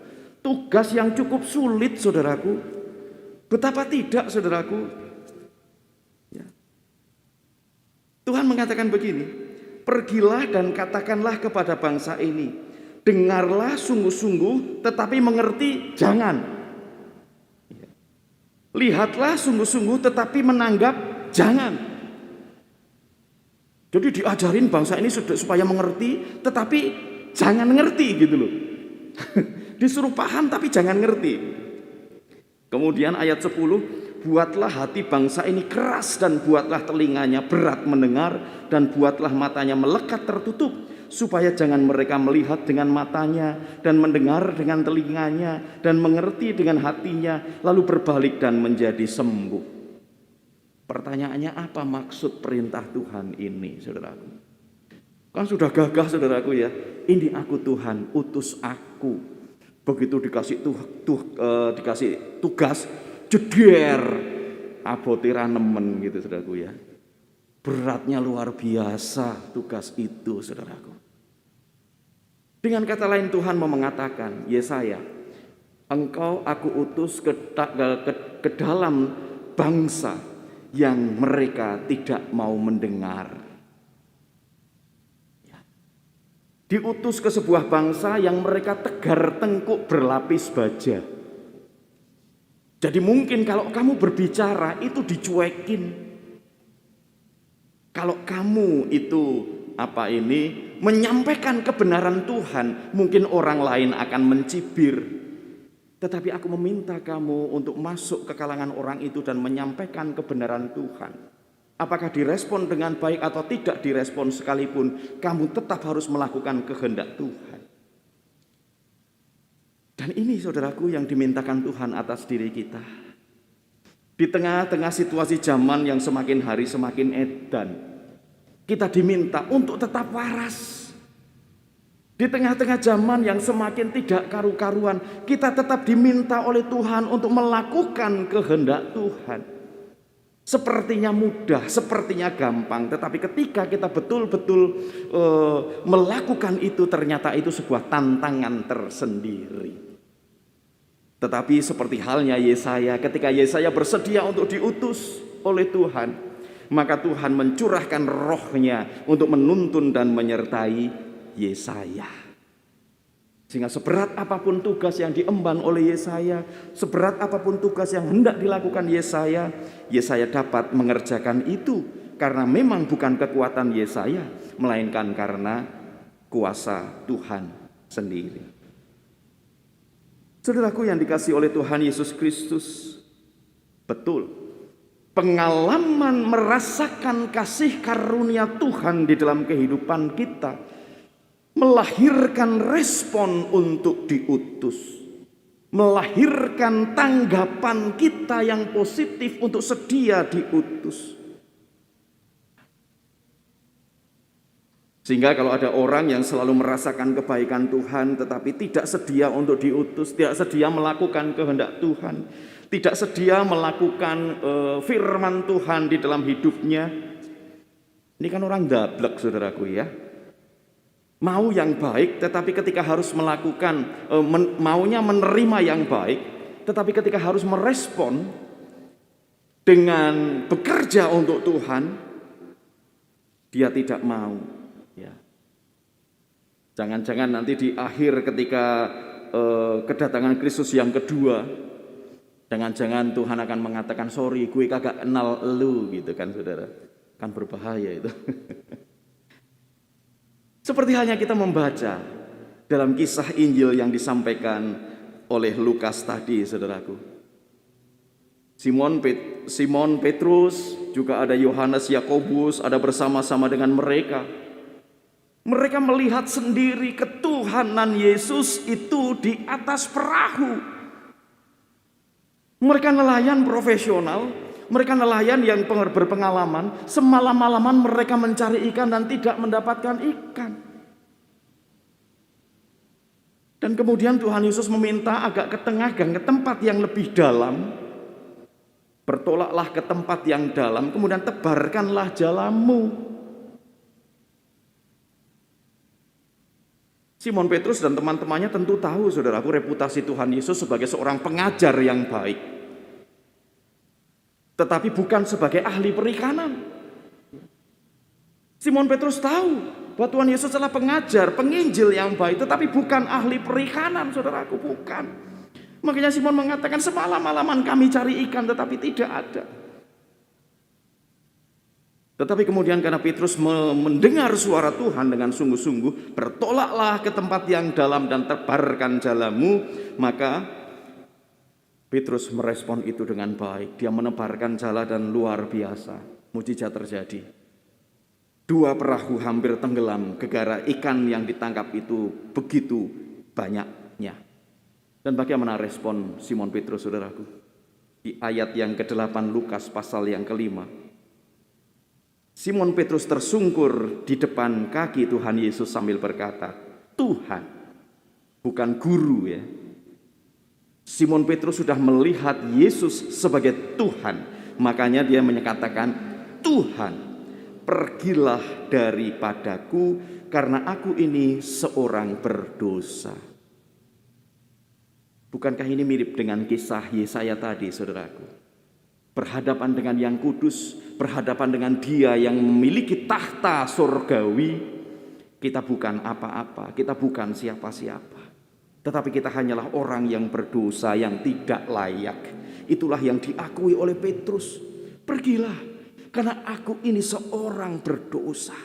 Tugas yang cukup sulit, saudaraku. Betapa tidak, saudaraku. Ya. Tuhan mengatakan begini, pergilah dan katakanlah kepada bangsa ini, dengarlah sungguh-sungguh tetapi mengerti jangan. Lihatlah sungguh-sungguh tetapi menanggap jangan. Jadi diajarin bangsa ini supaya mengerti tetapi jangan ngerti gitu loh. Disuruh paham tapi jangan ngerti. Kemudian ayat 10, buatlah hati bangsa ini keras dan buatlah telinganya berat mendengar dan buatlah matanya melekat tertutup supaya jangan mereka melihat dengan matanya dan mendengar dengan telinganya dan mengerti dengan hatinya lalu berbalik dan menjadi sembuh. Pertanyaannya, apa maksud perintah Tuhan ini, saudaraku? Kan sudah gagah, saudaraku ya. Ini aku Tuhan, utus aku. Begitu dikasih dikasih tugas, jeder, abote ra nemen gitu, saudaraku ya. Beratnya luar biasa tugas itu, saudaraku. Dengan kata lain Tuhan mau mengatakan, Yesaya, engkau aku utus ke dalam bangsa yang mereka tidak mau mendengar. Diutus ke sebuah bangsa yang mereka tegar tengkuk berlapis baja. Jadi mungkin kalau kamu berbicara itu dicuekin. Kalau kamu itu menyampaikan kebenaran Tuhan, mungkin orang lain akan mencibir. Tetapi aku meminta kamu untuk masuk ke kalangan orang itu dan menyampaikan kebenaran Tuhan. Apakah direspon dengan baik atau tidak direspon sekalipun, kamu tetap harus melakukan kehendak Tuhan. Dan ini saudaraku yang dimintakan Tuhan atas diri kita. Di tengah-tengah situasi zaman yang semakin hari semakin edan, kita diminta untuk tetap waras. Di tengah-tengah zaman yang semakin tidak karu-karuan, kita tetap diminta oleh Tuhan untuk melakukan kehendak Tuhan. Sepertinya mudah, sepertinya gampang, tetapi ketika kita betul-betul melakukan itu, ternyata itu sebuah tantangan tersendiri. Tetapi seperti halnya Yesaya, ketika Yesaya bersedia untuk diutus oleh Tuhan, maka Tuhan mencurahkan rohnya untuk menuntun dan menyertai Yesaya. Sehingga seberat apapun tugas yang diemban oleh Yesaya, seberat apapun tugas yang hendak dilakukan Yesaya, Yesaya dapat mengerjakan itu karena memang bukan kekuatan Yesaya, melainkan karena kuasa Tuhan sendiri. Saudaraku yang dikasihi oleh Tuhan Yesus Kristus, betul, pengalaman merasakan kasih karunia Tuhan di dalam kehidupan kita melahirkan respon untuk diutus, melahirkan tanggapan kita yang positif untuk sedia diutus. Sehingga kalau ada orang yang selalu merasakan kebaikan Tuhan tetapi tidak sedia untuk diutus, tidak sedia melakukan kehendak Tuhan, tidak sedia melakukan firman Tuhan di dalam hidupnya, ini kan orang dablek, saudaraku ya. Mau yang baik, tetapi ketika harus melakukan, maunya menerima yang baik, tetapi ketika harus merespon dengan bekerja untuk Tuhan, dia tidak mau. Ya. Jangan-jangan nanti di akhir ketika kedatangan Kristus yang kedua, jangan-jangan Tuhan akan mengatakan, sorry, gue kagak kenal lu, gitu kan, saudara. Kan berbahaya itu. Seperti halnya kita membaca dalam kisah Injil yang disampaikan oleh Lukas tadi, saudaraku. Simon Petrus, juga ada Yohanes, Yakobus, ada bersama-sama dengan mereka. Mereka melihat sendiri ketuhanan Yesus itu di atas perahu. Mereka nelayan profesional, mereka nelayan yang berpengalaman. Semalam-malaman mereka mencari ikan dan tidak mendapatkan ikan. Dan kemudian Tuhan Yesus meminta agak ke tengah dan ke tempat yang lebih dalam. Bertolaklah ke tempat yang dalam, kemudian tebarkanlah jalamu. Simon Petrus dan teman-temannya tentu tahu, saudaraku, reputasi Tuhan Yesus sebagai seorang pengajar yang baik. Tetapi bukan sebagai ahli perikanan. Simon Petrus tahu bahwa Tuhan Yesus adalah pengajar, penginjil yang baik, tetapi bukan ahli perikanan, saudaraku, bukan. Makanya Simon mengatakan, semalam-malaman kami cari ikan tetapi tidak ada. Tetapi kemudian karena Petrus mendengar suara Tuhan dengan sungguh-sungguh, bertolaklah ke tempat yang dalam dan tebarkan jalamu, maka Petrus merespon itu dengan baik. Dia menebarkan jala dan luar biasa, mujizat terjadi. 2 perahu hampir tenggelam gara-gara ikan yang ditangkap itu begitu banyaknya. Dan bagaimana respon Simon Petrus, saudaraku? di ayat yang ke-8 Lukas pasal yang ke-5. Simon Petrus tersungkur di depan kaki Tuhan Yesus sambil berkata, Tuhan, bukan guru ya. Simon Petrus sudah melihat Yesus sebagai Tuhan, makanya dia menyatakan, Tuhan, pergilah daripadaku karena aku ini seorang berdosa. Bukankah ini mirip dengan kisah Yesaya tadi, saudaraku? Berhadapan dengan yang kudus, berhadapan dengan Dia yang memiliki tahta surgawi, kita bukan apa-apa, kita bukan siapa-siapa. Tetapi kita hanyalah orang yang berdosa, yang tidak layak. Itulah yang diakui oleh Petrus. Pergilah, karena aku ini seorang berdosa.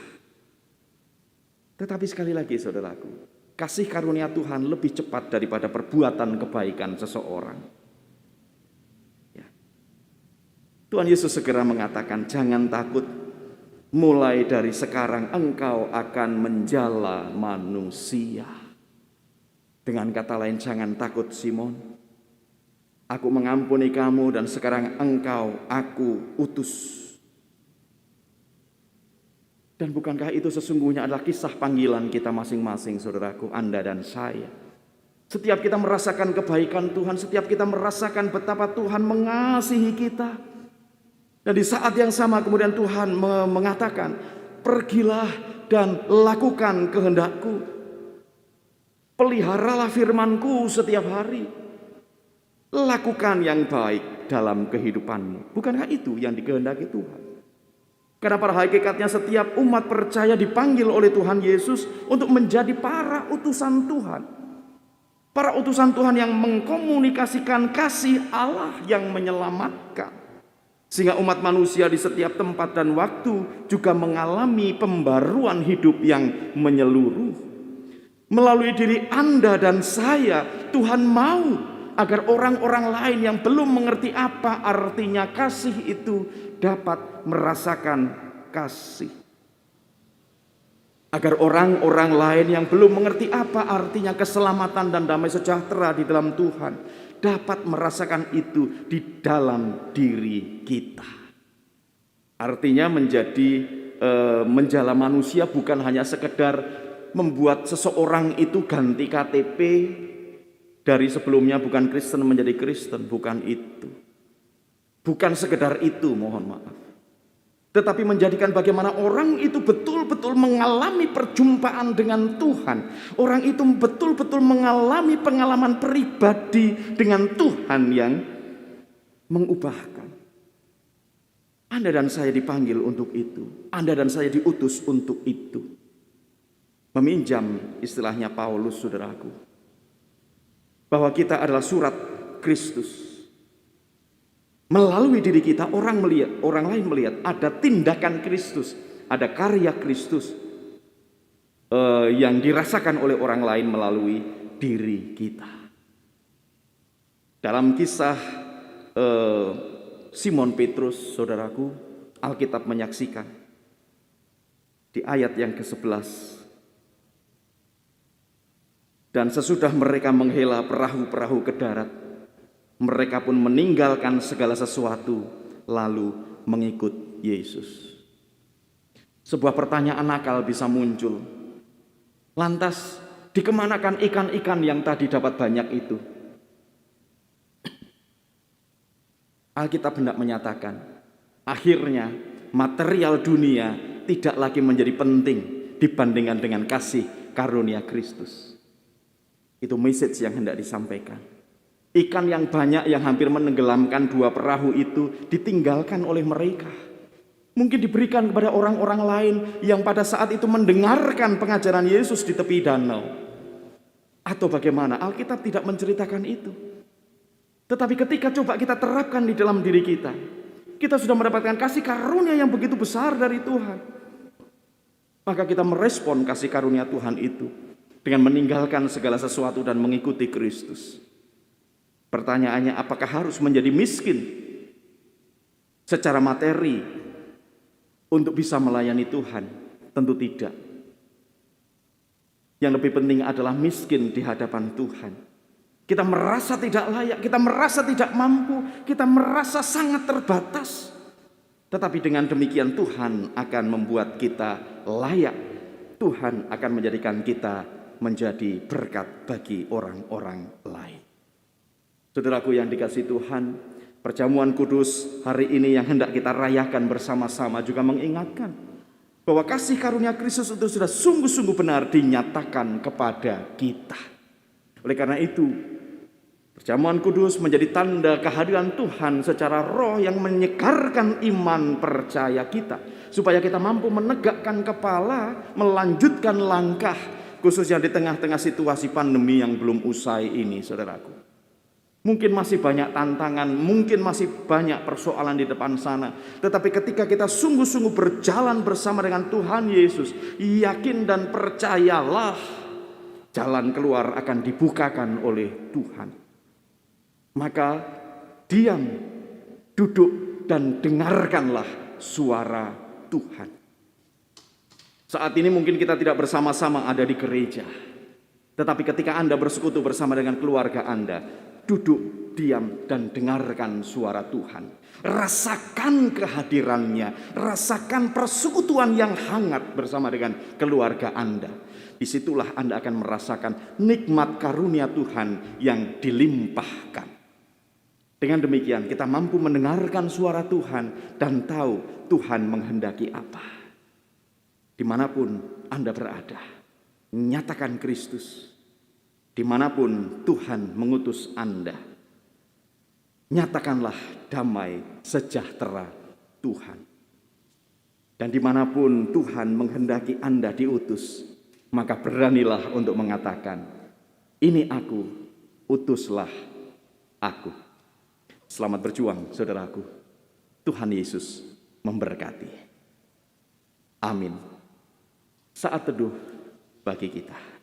Tetapi sekali lagi saudaraku, kasih karunia Tuhan lebih cepat daripada perbuatan kebaikan seseorang. Ya. Tuhan Yesus segera mengatakan, jangan takut. Mulai dari sekarang engkau akan menjala manusia. Dengan kata lain, jangan takut Simon. Aku mengampuni kamu dan sekarang engkau aku utus. Dan bukankah itu sesungguhnya adalah kisah panggilan kita masing-masing, saudaraku, Anda dan saya. Setiap kita merasakan kebaikan Tuhan, setiap kita merasakan betapa Tuhan mengasihi kita. Dan di saat yang sama kemudian Tuhan mengatakan, pergilah dan lakukan kehendakku. Peliharalah firman-Ku setiap hari. Lakukan yang baik dalam kehidupanmu. Bukankah itu yang dikehendaki Tuhan? Karena pada hakikatnya setiap umat percaya dipanggil oleh Tuhan Yesus untuk menjadi para utusan Tuhan. Para utusan Tuhan yang mengkomunikasikan kasih Allah yang menyelamatkan. Sehingga umat manusia di setiap tempat dan waktu juga mengalami pembaruan hidup yang menyeluruh. Melalui diri Anda dan saya, Tuhan mau agar orang-orang lain yang belum mengerti apa artinya kasih itu dapat merasakan kasih. Agar orang-orang lain yang belum mengerti apa artinya keselamatan dan damai sejahtera di dalam Tuhan dapat merasakan itu di dalam diri kita. Artinya menjala manusia bukan hanya sekedar membuat seseorang itu ganti KTP dari sebelumnya bukan Kristen menjadi Kristen, bukan itu. Bukan sekedar itu, mohon maaf. Tetapi menjadikan bagaimana orang itu betul-betul mengalami perjumpaan dengan Tuhan. Orang itu betul-betul mengalami pengalaman pribadi dengan Tuhan yang mengubahkan. Anda dan saya dipanggil untuk itu. Anda dan saya diutus untuk itu. Meminjam istilahnya Paulus, saudaraku, bahwa kita adalah surat Kristus. Melalui diri kita orang lain melihat ada tindakan Kristus, ada karya Kristus yang dirasakan oleh orang lain melalui diri kita. Dalam kisah Simon Petrus, saudaraku, Alkitab menyaksikan di ayat yang ke-11. Dan sesudah mereka menghela perahu-perahu ke darat, mereka pun meninggalkan segala sesuatu lalu mengikut Yesus. Sebuah pertanyaan akal bisa muncul. Lantas, dikemanakan ikan-ikan yang tadi dapat banyak itu? Alkitab hendak menyatakan, akhirnya material dunia tidak lagi menjadi penting dibandingkan dengan kasih karunia Kristus. Itu message yang hendak disampaikan. Ikan yang banyak yang hampir menenggelamkan dua perahu itu ditinggalkan oleh mereka. Mungkin diberikan kepada orang-orang lain yang pada saat itu mendengarkan pengajaran Yesus di tepi danau. Atau bagaimana? Alkitab tidak menceritakan itu. Tetapi ketika coba kita terapkan di dalam diri kita, kita sudah mendapatkan kasih karunia yang begitu besar dari Tuhan. Maka kita merespon kasih karunia Tuhan itu dengan meninggalkan segala sesuatu dan mengikuti Kristus. Pertanyaannya, apakah harus menjadi miskin secara materi untuk bisa melayani Tuhan? Tentu tidak. Yang lebih penting adalah miskin di hadapan Tuhan. Kita merasa tidak layak, kita merasa tidak mampu, kita merasa sangat terbatas. Tetapi dengan demikian Tuhan akan membuat kita layak. Tuhan akan menjadikan kita menjadi berkat bagi orang-orang lain. Saudaraku yang dikasihi Tuhan, perjamuan kudus hari ini yang hendak kita rayakan bersama-sama juga mengingatkan bahwa kasih karunia Kristus itu sudah sungguh-sungguh benar dinyatakan kepada kita. Oleh karena itu, perjamuan kudus menjadi tanda kehadiran Tuhan secara roh yang menyegarkan iman percaya kita, supaya kita mampu menegakkan kepala, melanjutkan langkah, khususnya di tengah-tengah situasi pandemi yang belum usai ini, saudaraku. Mungkin masih banyak tantangan, mungkin masih banyak persoalan di depan sana. Tetapi ketika kita sungguh-sungguh berjalan bersama dengan Tuhan Yesus, yakin dan percayalah, jalan keluar akan dibukakan oleh Tuhan. Maka diam, duduk, dan dengarkanlah suara Tuhan. Saat ini mungkin kita tidak bersama-sama ada di gereja. Tetapi ketika Anda bersekutu bersama dengan keluarga Anda, duduk, diam, dan dengarkan suara Tuhan. Rasakan kehadirannya, rasakan persekutuan yang hangat bersama dengan keluarga Anda. Disitulah Anda akan merasakan nikmat karunia Tuhan yang dilimpahkan. Dengan demikian kita mampu mendengarkan suara Tuhan dan tahu Tuhan menghendaki apa. Dimanapun Anda berada, nyatakan Kristus. Dimanapun Tuhan mengutus Anda, nyatakanlah damai sejahtera Tuhan. Dan dimanapun Tuhan menghendaki Anda diutus, maka beranilah untuk mengatakan, ini aku, utuslah aku. Selamat berjuang, saudaraku. Tuhan Yesus memberkati. Amin. Saat teduh bagi kita.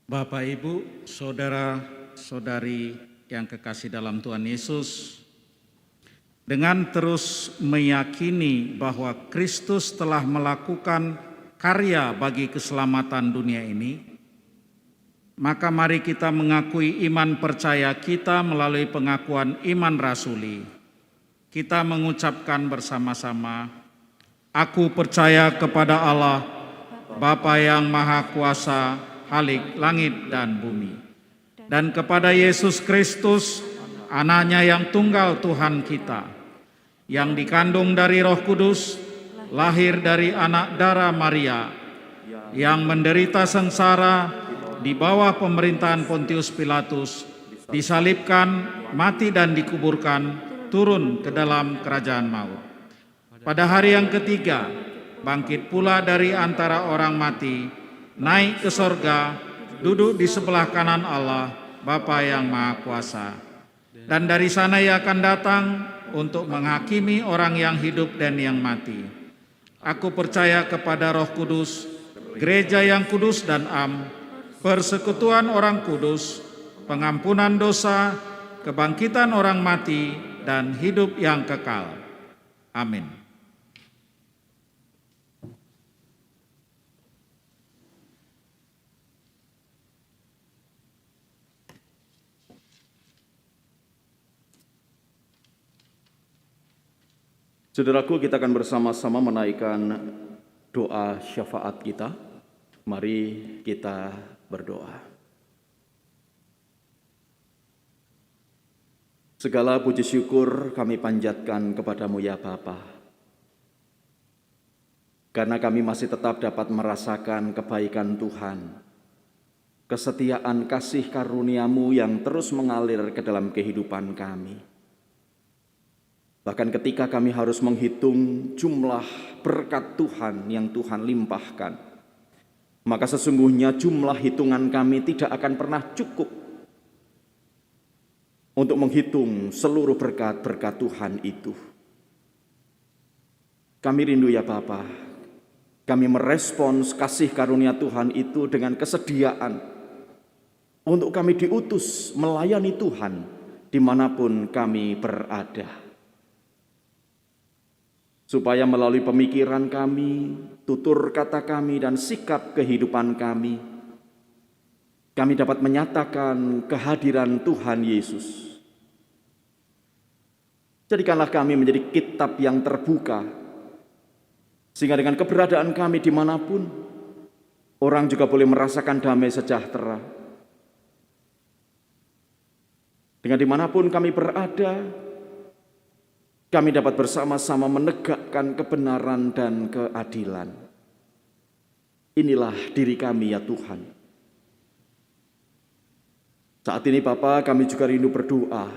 Bapak, Ibu, saudara-saudari yang kekasih dalam Tuhan Yesus, dengan terus meyakini bahwa Kristus telah melakukan karya bagi keselamatan dunia ini, maka mari kita mengakui iman percaya kita melalui pengakuan iman rasuli. Kita mengucapkan bersama-sama, aku percaya kepada Allah, Bapa yang Maha Kuasa, Khalik langit dan bumi, dan kepada Yesus Kristus, Anaknya yang tunggal Tuhan kita, yang dikandung dari Roh Kudus, lahir dari anak darah Maria, yang menderita sengsara di bawah pemerintahan Pontius Pilatus, disalibkan, mati dan dikuburkan, turun ke dalam kerajaan maut. Pada hari yang ketiga, bangkit pula dari antara orang mati, naik ke sorga, duduk di sebelah kanan Allah, Bapa yang Maha Kuasa. Dan dari sana Ia akan datang untuk menghakimi orang yang hidup dan yang mati. Aku percaya kepada Roh Kudus, gereja yang kudus dan am, persekutuan orang kudus, pengampunan dosa, kebangkitan orang mati, dan hidup yang kekal. Amin. Saudaraku, kita akan bersama-sama menaikkan doa syafaat kita. Mari kita berdoa. Segala puji syukur kami panjatkan kepadamu ya Bapa, karena kami masih tetap dapat merasakan kebaikan Tuhan, kesetiaan kasih karuniamu yang terus mengalir ke dalam kehidupan kami. Bahkan ketika kami harus menghitung jumlah berkat Tuhan yang Tuhan limpahkan, maka sesungguhnya jumlah hitungan kami tidak akan pernah cukup untuk menghitung seluruh berkat-berkat Tuhan itu. Kami rindu ya Bapa, kami merespons kasih karunia Tuhan itu dengan kesediaan untuk kami diutus melayani Tuhan dimanapun kami berada. Supaya melalui pemikiran kami, tutur kata kami, dan sikap kehidupan kami dapat menyatakan kehadiran Tuhan Yesus. Jadikanlah kami menjadi kitab yang terbuka, sehingga dengan keberadaan kami dimanapun, orang juga boleh merasakan damai sejahtera. Dengan dimanapun kami berada, kami dapat bersama-sama menegakkan kebenaran dan keadilan. Inilah diri kami ya Tuhan. Saat ini Bapa, kami juga rindu berdoa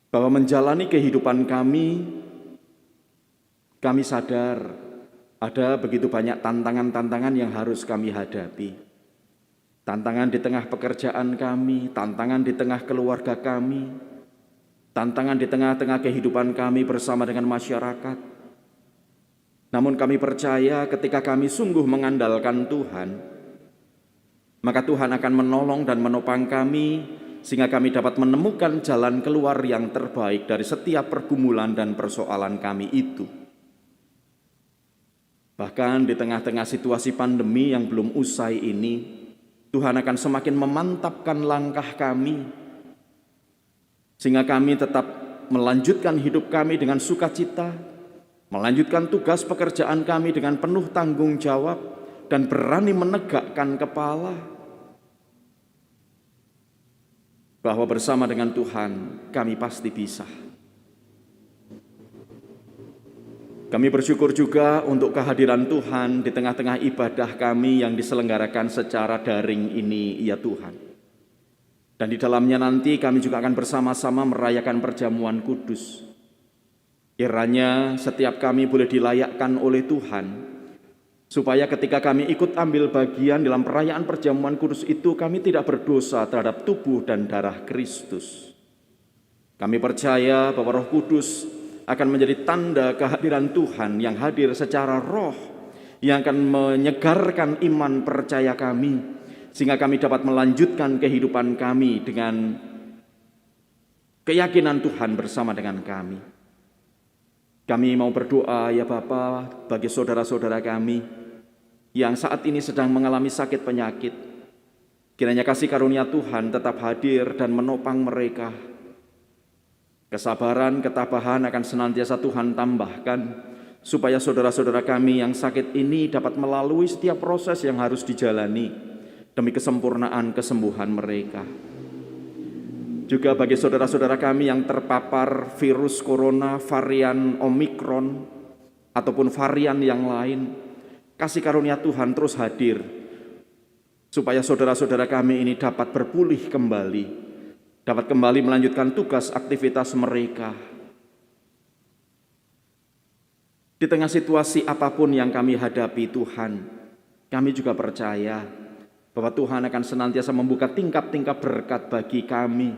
bahwa menjalani kehidupan kami sadar ada begitu banyak tantangan-tantangan yang harus kami hadapi. Tantangan di tengah pekerjaan kami, tantangan di tengah keluarga kami, tantangan di tengah-tengah kehidupan kami bersama dengan masyarakat. Namun kami percaya ketika kami sungguh mengandalkan Tuhan, maka Tuhan akan menolong dan menopang kami, sehingga kami dapat menemukan jalan keluar yang terbaik dari setiap pergumulan dan persoalan kami itu. Bahkan di tengah-tengah situasi pandemi yang belum usai ini, Tuhan akan semakin memantapkan langkah kami, sehingga kami tetap melanjutkan hidup kami dengan sukacita, melanjutkan tugas pekerjaan kami dengan penuh tanggung jawab, dan berani menegakkan kepala, bahwa bersama dengan Tuhan kami pasti bisa. Kami bersyukur juga untuk kehadiran Tuhan di tengah-tengah ibadah kami yang diselenggarakan secara daring ini, ya Tuhan. Dan di dalamnya nanti kami juga akan bersama-sama merayakan perjamuan kudus. Kiranya setiap kami boleh dilayakkan oleh Tuhan, supaya ketika kami ikut ambil bagian dalam perayaan perjamuan kudus itu, kami tidak berdosa terhadap tubuh dan darah Kristus. Kami percaya bahwa Roh Kudus akan menjadi tanda kehadiran Tuhan yang hadir secara roh, yang akan menyegarkan iman percaya kami, sehingga kami dapat melanjutkan kehidupan kami dengan keyakinan Tuhan bersama dengan kami. Kami mau berdoa ya Bapa bagi saudara-saudara kami yang saat ini sedang mengalami sakit penyakit. Kiranya kasih karunia Tuhan tetap hadir dan menopang mereka. Kesabaran, ketabahan akan senantiasa Tuhan tambahkan, supaya saudara-saudara kami yang sakit ini dapat melalui setiap proses yang harus dijalani demi kesempurnaan kesembuhan mereka. Juga bagi saudara-saudara kami yang terpapar virus corona varian Omikron ataupun varian yang lain, kasih karunia Tuhan terus hadir, supaya saudara-saudara kami ini dapat berpulih kembali, dapat kembali melanjutkan tugas aktivitas mereka. Di tengah situasi apapun yang kami hadapi Tuhan, kami juga percaya bahwa Tuhan akan senantiasa membuka tingkap-tingkap berkat bagi kami,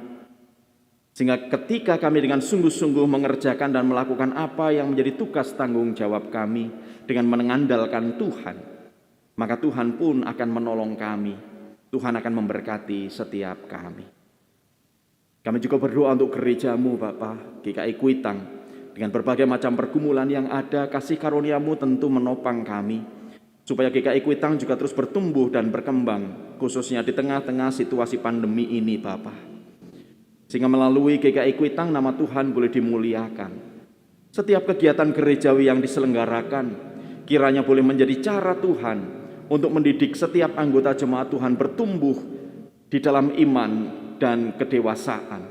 sehingga ketika kami dengan sungguh-sungguh mengerjakan dan melakukan apa yang menjadi tugas tanggung jawab kami dengan mengandalkan Tuhan, maka Tuhan pun akan menolong kami. Tuhan akan memberkati setiap kami. Kami juga berdoa untuk gereja-Mu Bapa, GKI Kuitang, dengan berbagai macam pergumulan yang ada, kasih karunia-Mu tentu menopang kami, supaya GKI Kuitang juga terus bertumbuh dan berkembang, khususnya di tengah-tengah situasi pandemi ini Bapa. Sehingga melalui GKI Kuitang nama Tuhan boleh dimuliakan. Setiap kegiatan gerejawi yang diselenggarakan, kiranya boleh menjadi cara Tuhan untuk mendidik setiap anggota jemaat Tuhan bertumbuh di dalam iman dan kedewasaan.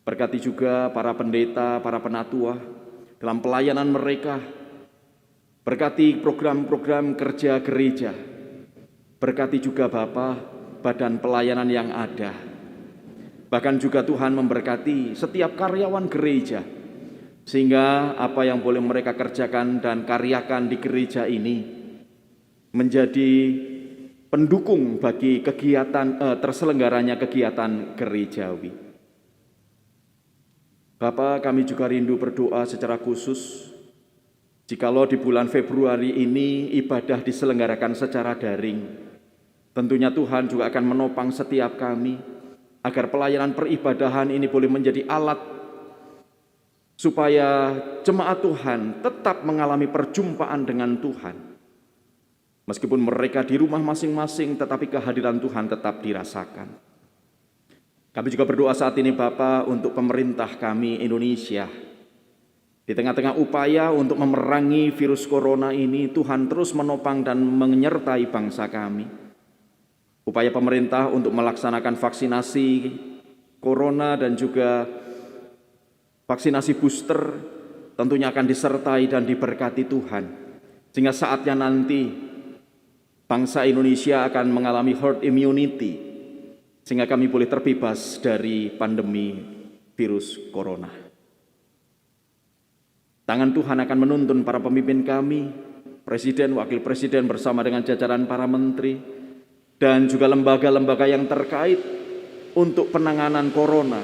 Berkati juga para pendeta, para penatua dalam pelayanan mereka. Berkati program-program kerja gereja. Berkati juga Bapa badan pelayanan yang ada. Bahkan juga Tuhan memberkati setiap karyawan gereja, sehingga apa yang boleh mereka kerjakan dan karyakan di gereja ini menjadi pendukung bagi kegiatan terselenggaranya kegiatan gerejawi. Bapa, kami juga rindu berdoa secara khusus Jikalau di bulan Februari ini ibadah diselenggarakan secara daring, tentunya Tuhan juga akan menopang setiap kami agar pelayanan peribadahan ini boleh menjadi alat supaya jemaat Tuhan tetap mengalami perjumpaan dengan Tuhan. Meskipun mereka di rumah masing-masing, tetapi kehadiran Tuhan tetap dirasakan. Kami juga berdoa saat ini Bapa untuk pemerintah kami Indonesia. Di tengah-tengah upaya untuk memerangi virus corona ini, Tuhan terus menopang dan menyertai bangsa kami. Upaya pemerintah untuk melaksanakan vaksinasi corona dan juga vaksinasi booster tentunya akan disertai dan diberkati Tuhan. Sehingga saatnya nanti bangsa Indonesia akan mengalami herd immunity, sehingga kami boleh terbebas dari pandemi virus corona. Tangan Tuhan akan menuntun para pemimpin kami, presiden, wakil presiden bersama dengan jajaran para menteri, dan juga lembaga-lembaga yang terkait untuk penanganan corona.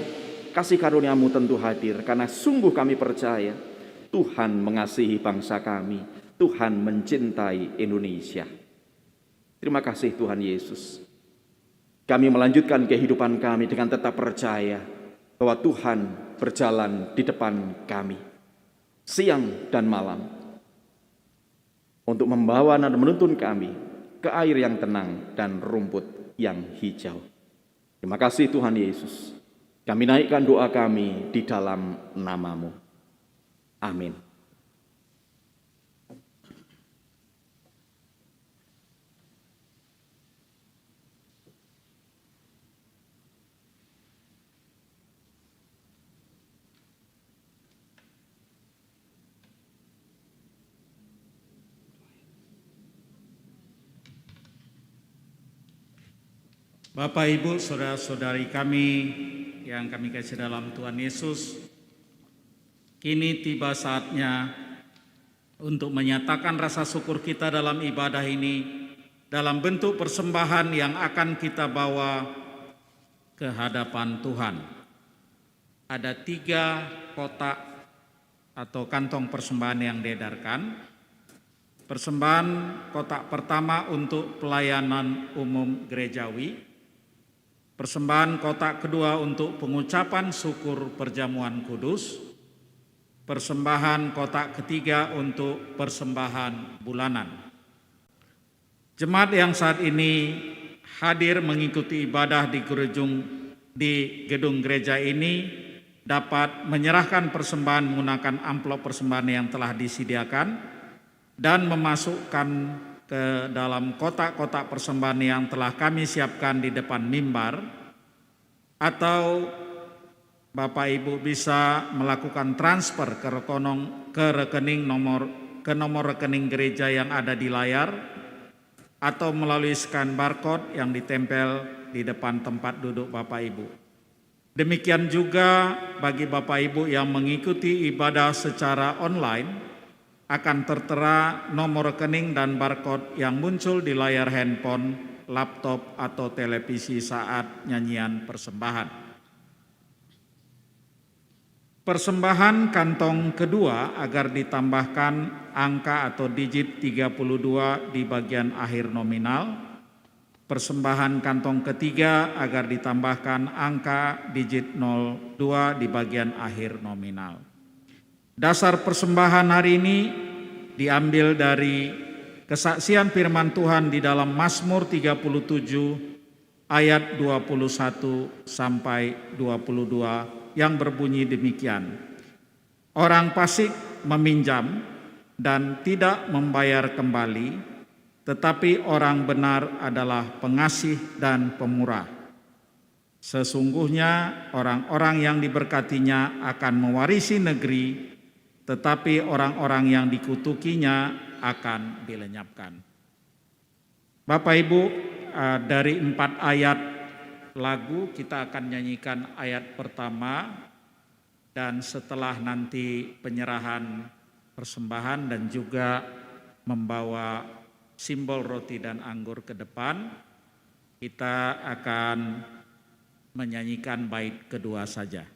Kasih karunia-Mu tentu hadir, karena sungguh kami percaya Tuhan mengasihi bangsa kami, Tuhan mencintai Indonesia. Terima kasih Tuhan Yesus. Kami melanjutkan kehidupan kami dengan tetap percaya bahwa Tuhan berjalan di depan kami siang dan malam untuk membawa dan menuntun kami ke air yang tenang dan rumput yang hijau. Terima kasih Tuhan Yesus. Kami naikkan doa kami di dalam nama-Mu. Amin. Bapak, Ibu, saudara-saudari kami yang kami kasih dalam Tuhan Yesus, kini tiba saatnya untuk menyatakan rasa syukur kita dalam ibadah ini dalam bentuk persembahan yang akan kita bawa ke hadapan Tuhan. Ada 3 kotak atau kantong persembahan yang diedarkan. Persembahan kotak pertama untuk pelayanan umum gerejawi. Persembahan kotak kedua untuk pengucapan syukur perjamuan kudus. Persembahan kotak ketiga untuk persembahan bulanan. Jemaat yang saat ini hadir mengikuti ibadah di gedung gereja ini dapat menyerahkan persembahan menggunakan amplop persembahan yang telah disediakan dan memasukkan ke dalam kotak-kotak persembahan yang telah kami siapkan di depan mimbar, atau Bapak Ibu bisa melakukan transfer ke nomor rekening gereja yang ada di layar, atau melalui scan barcode yang ditempel di depan tempat duduk Bapak Ibu. Demikian juga bagi Bapak Ibu yang mengikuti ibadah secara online, akan tertera nomor rekening dan barcode yang muncul di layar handphone, laptop, atau televisi saat nyanyian persembahan. Persembahan kantong kedua agar ditambahkan angka atau digit 32 di bagian akhir nominal. Persembahan kantong ketiga agar ditambahkan angka digit 02 di bagian akhir nominal. Dasar persembahan hari ini diambil dari kesaksian firman Tuhan di dalam Mazmur 37 ayat 21 sampai 22 yang berbunyi demikian. Orang fasik meminjam dan tidak membayar kembali, tetapi orang benar adalah pengasih dan pemurah. Sesungguhnya orang-orang yang diberkatinya akan mewarisi negeri, tetapi orang-orang yang dikutukinya akan dilenyapkan. Bapak Ibu, dari 4 ayat lagu kita akan nyanyikan ayat pertama, dan setelah nanti penyerahan persembahan dan juga membawa simbol roti dan anggur ke depan, kita akan menyanyikan bait kedua saja.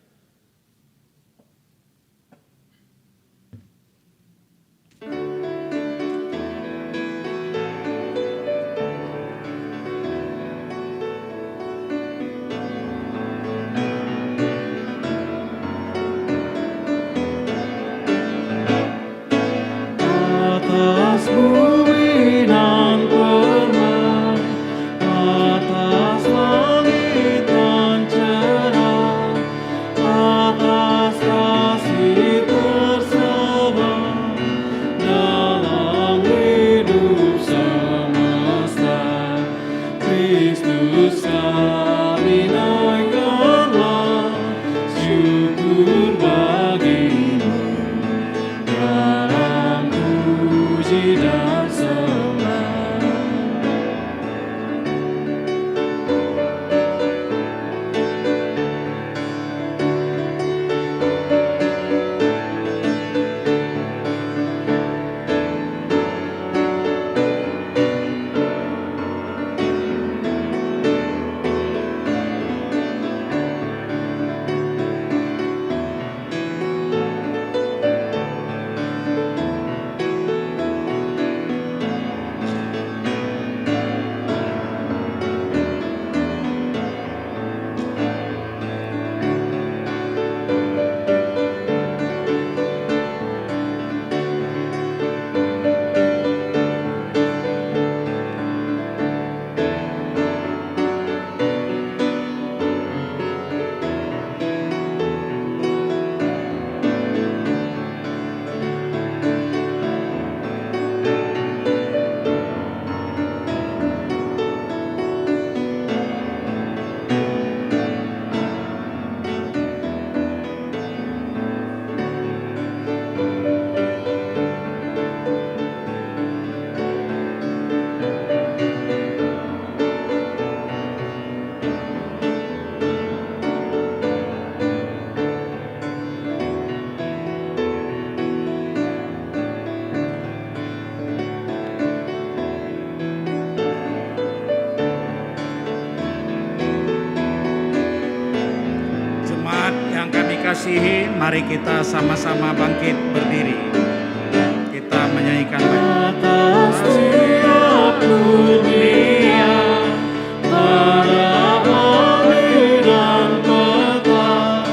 kasihi, mari kita sama-sama bangkit berdiri. Kita menyanyikan Atas tiap dunia, matahari dan peta,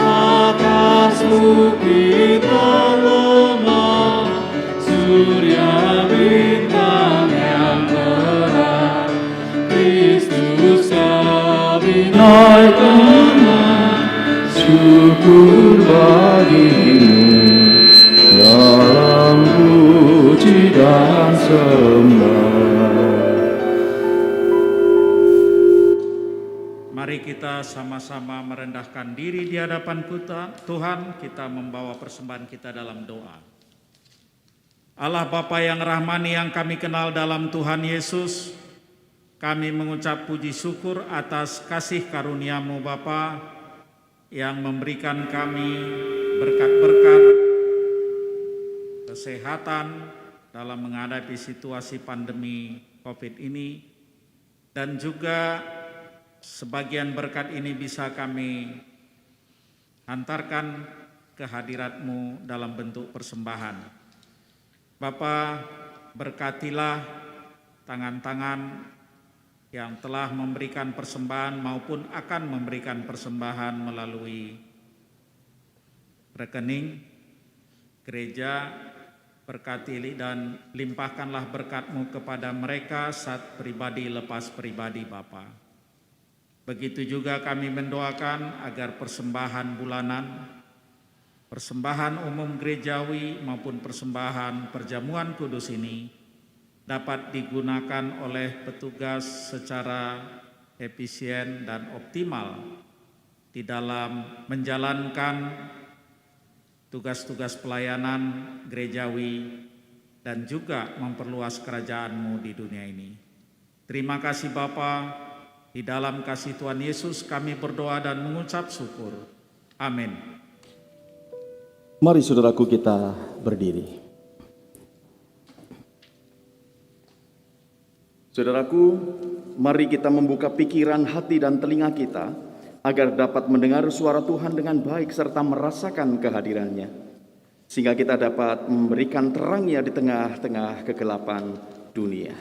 atasmu kita lemah, surya bintang yang terang, Kristus kami naikkan, syukur bagimu dalam puji dan sembah. Mari kita sama-sama merendahkan diri di hadapan Tuhan, kita membawa persembahan kita dalam doa. Allah Bapa yang rahmani yang kami kenal dalam Tuhan Yesus, kami mengucap puji syukur atas kasih karunia-Mu Bapa yang memberikan kami berkat-berkat kesehatan dalam menghadapi situasi pandemi COVID ini, dan juga sebagian berkat ini bisa kami hantarkan ke hadirat-Mu dalam bentuk persembahan. Bapa, berkatilah tangan-tangan yang telah memberikan persembahan maupun akan memberikan persembahan melalui rekening gereja. Berkati dan limpahkanlah berkat-Mu kepada mereka saat pribadi lepas pribadi Bapa. Begitu juga kami mendoakan agar persembahan bulanan, persembahan umum gerejawi maupun persembahan perjamuan kudus ini dapat digunakan oleh petugas secara efisien dan optimal di dalam menjalankan tugas-tugas pelayanan gerejawi dan juga memperluas kerajaan-Mu di dunia ini. Terima kasih Bapa, di dalam kasih Tuhan Yesus kami berdoa dan mengucap syukur. Amin. Mari saudaraku kita berdiri. Saudaraku, mari kita membuka pikiran, hati dan telinga kita agar dapat mendengar suara Tuhan dengan baik serta merasakan kehadirannya, sehingga kita dapat memberikan terangnya di tengah-tengah kegelapan dunia.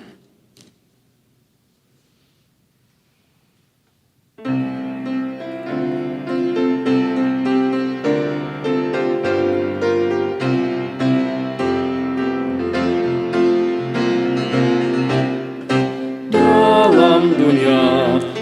Dalam dunia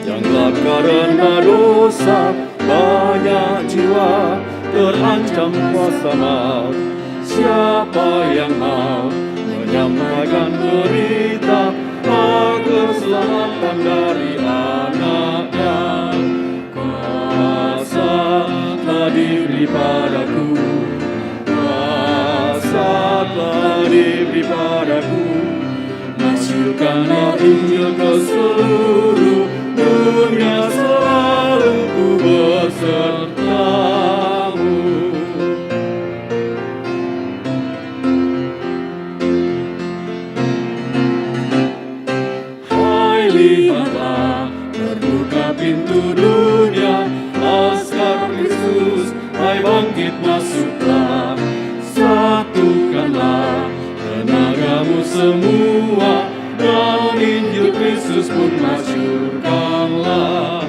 yang gelap karena dosa, banyak jiwa terancam kuasa maut. Siapa yang mau menyampaikan berita agar keselamatan dari anaknya? Kuasa telah diberi padaku, kuasa telah diberi padaku. Masyurkanlah Injil ke seluruh dunia, selalu ku besertamu. Hai lihatlah, terbuka pintu dunia, laskar Kristus, hai bangkit masuklah. Satukanlah tenagamu semua, dalam Injil Kristus pun masyurkanlah.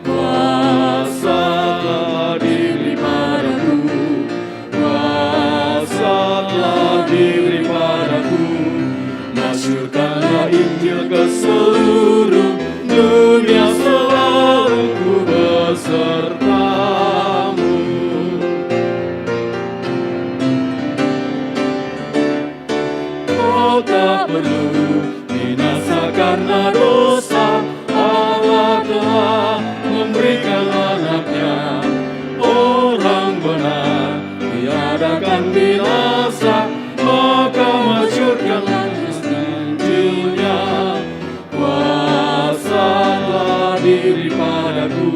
Kuasa telah diberi padaku, kuasa telah diberi padaku. Masyurkanlah Injil ke seluruh dunia, selalu ku besertamu. Kau tak perlu binasa karena dosa, Allah telah memberikan anaknya. Orang benar tiadakan binasa, maka masyurkanlah Injilnya. Kuasa telah diberi padaku,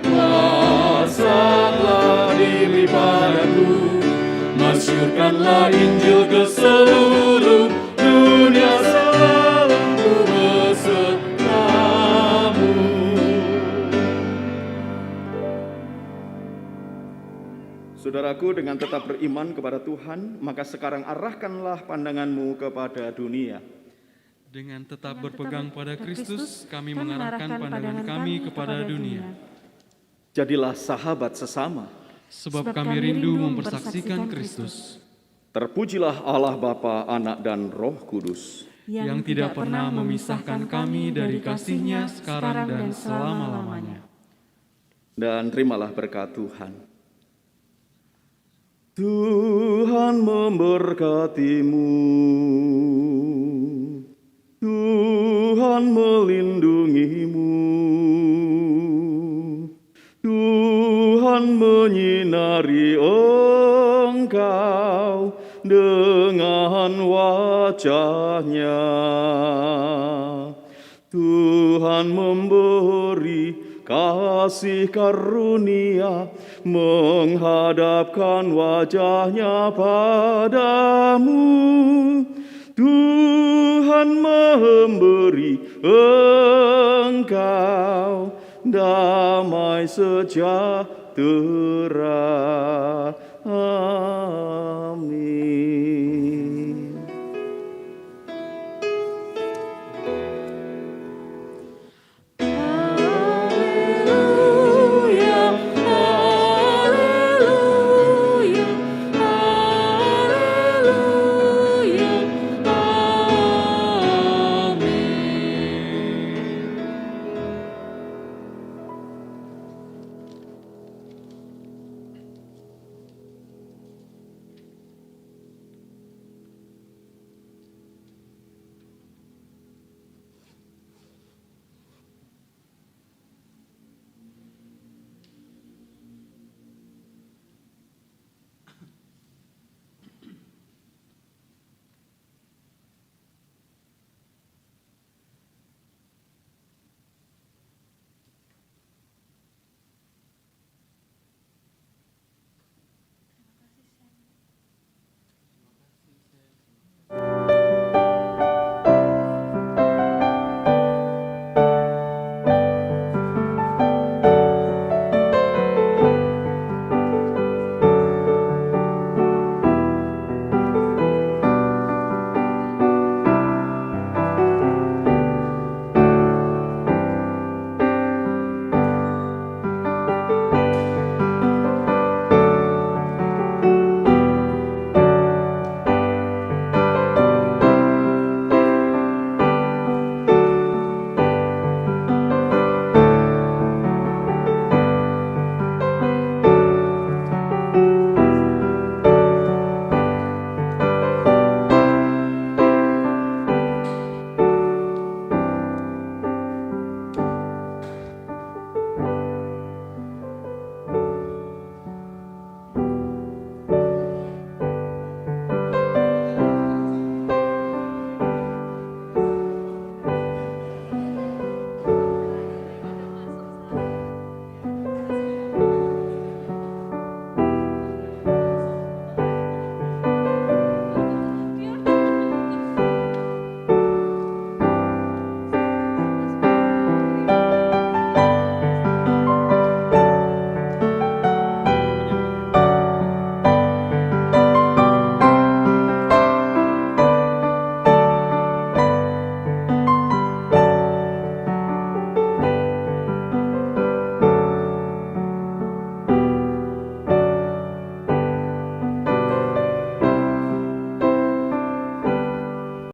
kuasa telah diberi padaku. Masyurkanlah Injil ke seluruh dunia, selalu ku besertamu. Saudaraku, dengan tetap beriman kepada Tuhan, maka sekarang arahkanlah pandanganmu kepada dunia. Dengan tetap berpegang pada Kristus, kami mengarahkan pandangan kami kepada dunia. Jadilah sahabat sesama. Sebab kami rindu mempersaksikan Kristus, Terpujilah Allah Bapa, Anak, dan Roh Kudus, yang tidak pernah memisahkan kami dari kasih-Nya sekarang dan selama-lamanya. dan terimalah berkat Tuhan. Tuhan memberkatimu, Tuhan melindungimu, Tuhan menyinari engkau dengan wajah-Nya. Tuhan memberi kasih karunia, menghadapkan wajah-Nya padamu. Tuhan memberi engkau damai sejahtera. Amin.